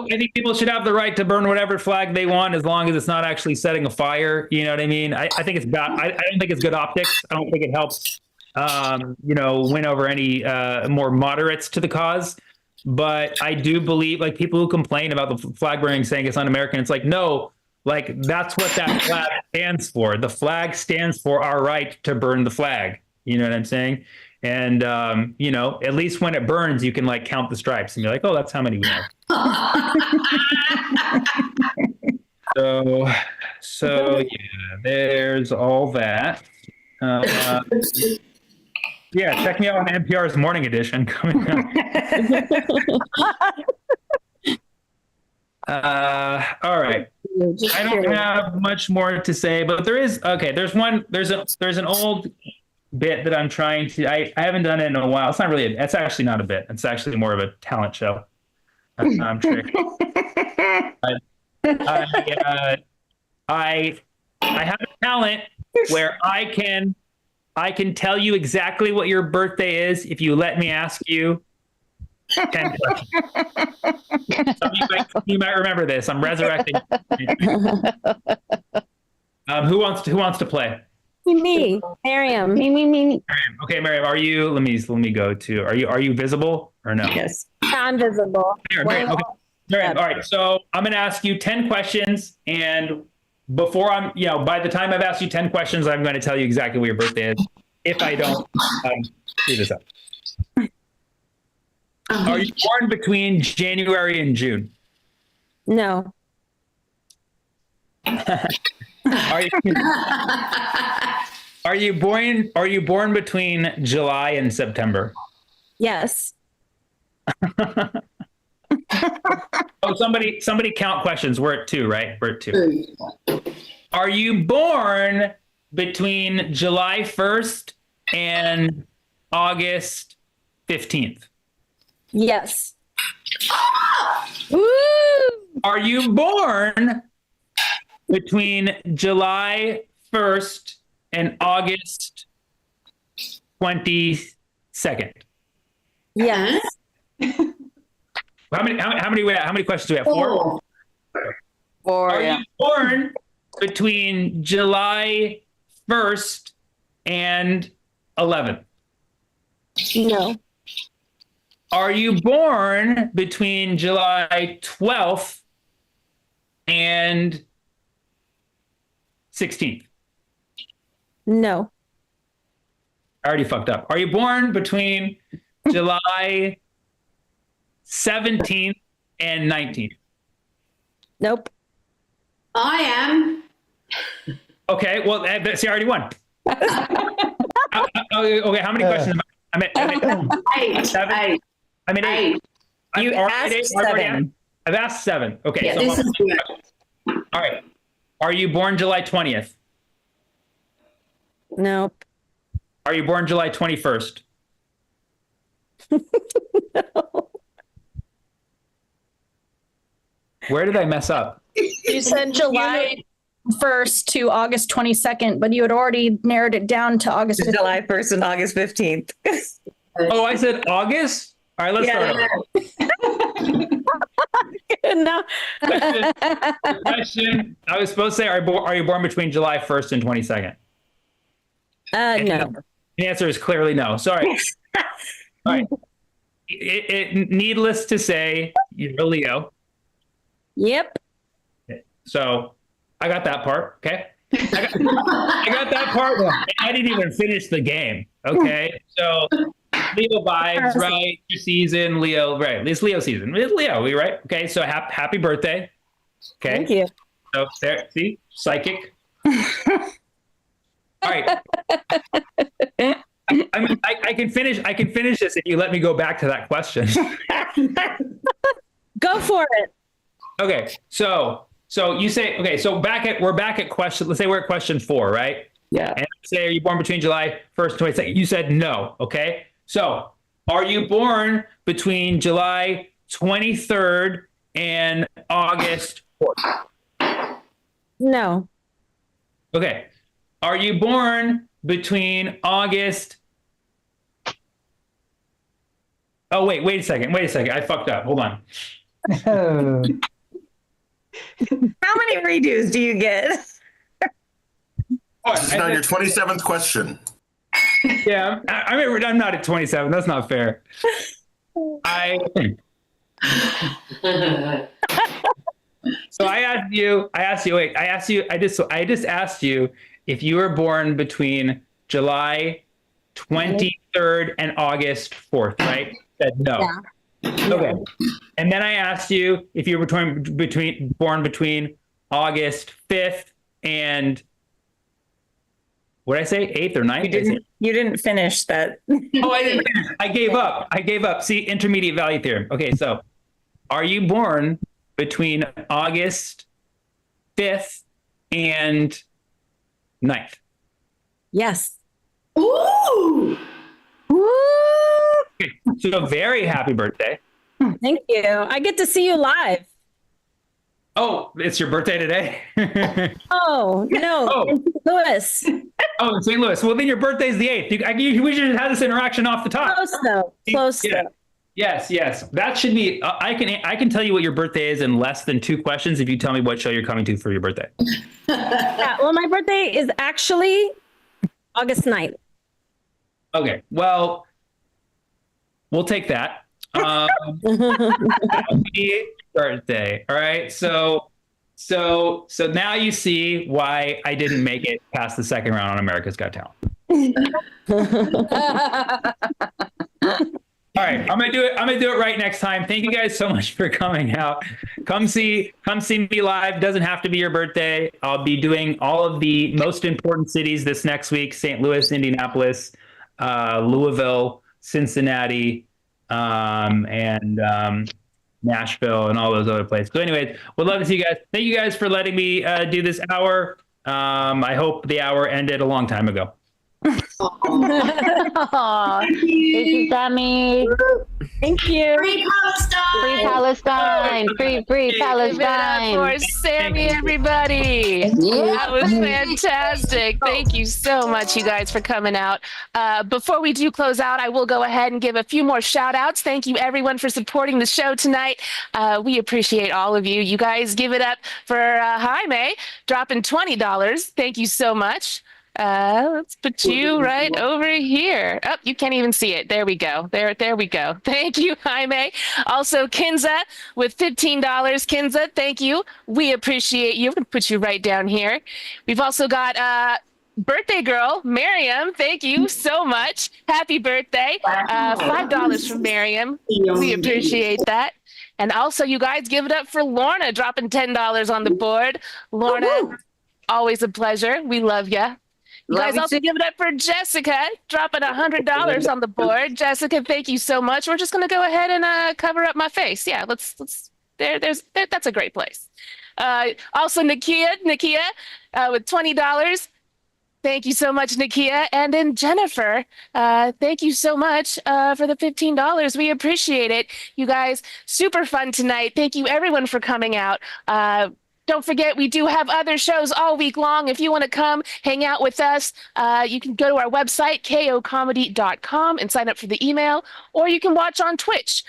think people should have the right to burn whatever flag they want as long as it's not actually setting a fire. You know what I mean? I think it's bad. I don't think it's good optics. I don't think it helps, win over any more moderates to the cause. But I do believe, like, people who complain about the flag burning saying it's un-American, it's like, no, like, that's what that flag stands for. The flag stands for our right to burn the flag. You know what I'm saying? And, at least when it burns, you can like count the stripes and be like, oh, that's how many we have. So yeah, there's all that. Yeah, check me out on NPR's Morning Edition coming up. All right. I don't have much more to say, but there's an old bit that I'm trying to, I haven't done it in a while. It's not really, it's actually not a bit. It's actually more of a talent show. I'm tricky. I have a talent where I can tell you exactly what your birthday is if you let me ask you 10 questions. You might remember this. I'm resurrecting. Who wants to play? Me, Miriam. Me. Miriam. Okay, Miriam, are you? Let me go to. Are you visible or no? Yes. Non-visible. Miriam, okay. Miriam, all right. So I'm going to ask you 10 questions, and before by the time I've asked you 10 questions, I'm going to tell you exactly what your birthday is. If I don't, screw this up. Are you born between January and June? No. Are you born between July and September? Yes. Oh, somebody count questions. We're at 2, right? We're at 2. Are you born between July 1st and August 15th? Yes. Woo! Are you born between July 1st and August 22nd? Yes. How many questions do we have? 4? 4, Are yeah. you born between July 1st and 11th? No. Are you born between July 12th and 16th? No. I already fucked up. Are you born between July 17th and 19th? Nope. I am. Okay, well, see, I already won. Okay, how many questions? I'm at 8. 7. 8. I'm at 8. You asked 7. I've asked 7. Okay, Yeah, so this is good. all right. Are you born July 20th? Nope. Are you born July 21st? Where did I mess up? You said July 1st to August 22nd, but you had already narrowed it down to August 15th. July 1st and August 15th. Oh, I said August? All right, let's start over. No. Question. I was supposed to say, are you born between July 1st and 22nd? No. The answer is clearly no. Sorry. All right. Needless to say, you're a Leo. Yep. So I got that part. Okay. I got that part. I didn't even finish the game. Okay. So Leo vibes, right? Your season, Leo, right? It's Leo season. It's Leo, we right? Okay. So happy birthday. Okay. Thank you. So there, see, psychic. All right. I can finish. I can finish this if you let me go back to that question. Go for it. Okay. So you say, okay, so we're back at question, let's say we're at question 4, right? Yeah. And say, are you born between July 1st and 22nd? You said no. Okay. So are you born between July 23rd and August 4th? No. Okay. Are you born between August? Oh, wait a second. I fucked up. Hold on. How many redos do you get? This is now your 27th question. Yeah, I'm not at 27. That's not fair. I just asked you if you were born between July 23rd and August 4th, right? You said no. Yeah. Okay. And then I asked you if you were born between August 5th and what did I say? 8th or 9th? You didn't finish that. Oh, I didn't finish. I gave up. See, intermediate value theorem. Okay, so are you born between August 5th and 9th? Yes. Ooh. Okay, so very happy birthday. Thank you. I get to see you live. Oh, it's your birthday today? Oh, no. Oh. In St. Louis. Oh, in St. Louis. Well, then your birthday's the 8th. We should have this interaction off the top. Close though. Close Yeah. though. Yes, yes. That should be. I can tell you what your birthday is in less than 2 questions if you tell me what show you're coming to for your birthday. Yeah, well, my birthday is actually August 9th. Okay. Well, we'll take that. Happy birthday. All right. So now you see why I didn't make it past the second round on America's Got Talent. All right, I'm gonna do it. I'm gonna do it right next time. Thank you guys so much for coming out. Come see me live. Doesn't have to be your birthday. I'll be doing all of the most important cities this next week: St. Louis, Indianapolis, Louisville, Cincinnati, and Nashville, and all those other places. So, anyways, would love to see you guys. Thank you guys for letting me do this hour. I hope the hour ended a long time ago. Aw, thank you, Sammy. Thank you. Free Palestine. Free Palestine. Free Palestine. For Sammy, everybody. That was fantastic. Thank you so much, you guys, for coming out. Before we do close out, I will go ahead and give a few more shout outs. Thank you, everyone, for supporting the show tonight. We appreciate all of you. You guys give it up for Jaime dropping $20. Thank you so much. Let's put you right over here. Oh, you can't even see it. There we go. There we go. Thank you, Jaime. Also, Kinza with $15. Kinza, thank you. We appreciate you. I'm going to put you right down here. We've also got birthday girl, Miriam. Thank you so much. Happy birthday. $5 from Miriam. We appreciate that. And also, you guys give it up for Lorna, dropping $10 on the board. Lorna, always a pleasure. We love you. You guys also give it up for Jessica, dropping $100 on the board. Jessica, thank you so much. We're just going to go ahead and cover up my face. Yeah, let's that's a great place. Also, Nakia with $20. Thank you so much, Nakia. And then Jennifer, thank you so much for the $15. We appreciate it. You guys, super fun tonight. Thank you, everyone, for coming out. Don't forget, we do have other shows all week long. If you want to come hang out with us, you can go to our website, kocomedy.com, and sign up for the email, or you can watch on Twitch,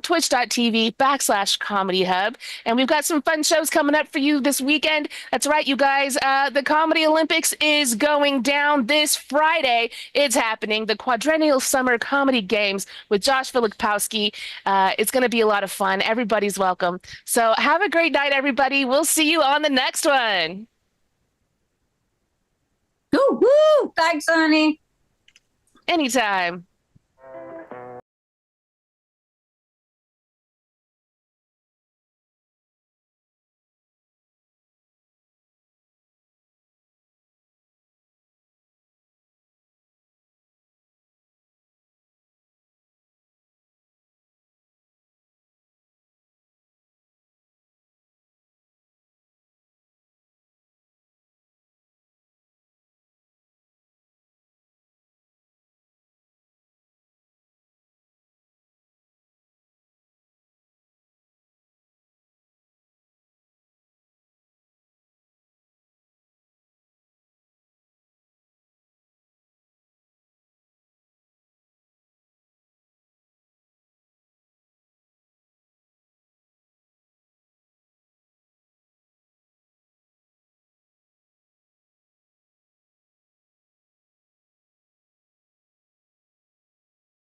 twitch.tv/Comedy Hub. And we've got some fun shows coming up for you this weekend. That's right, you guys. The Comedy Olympics is going down this Friday. It's happening. The Quadrennial Summer Comedy Games with Josh Filipowski. It's going to be a lot of fun. Everybody's welcome. So have a great night, everybody. We'll see you on the next one. Woo! Thanks, honey. Anytime.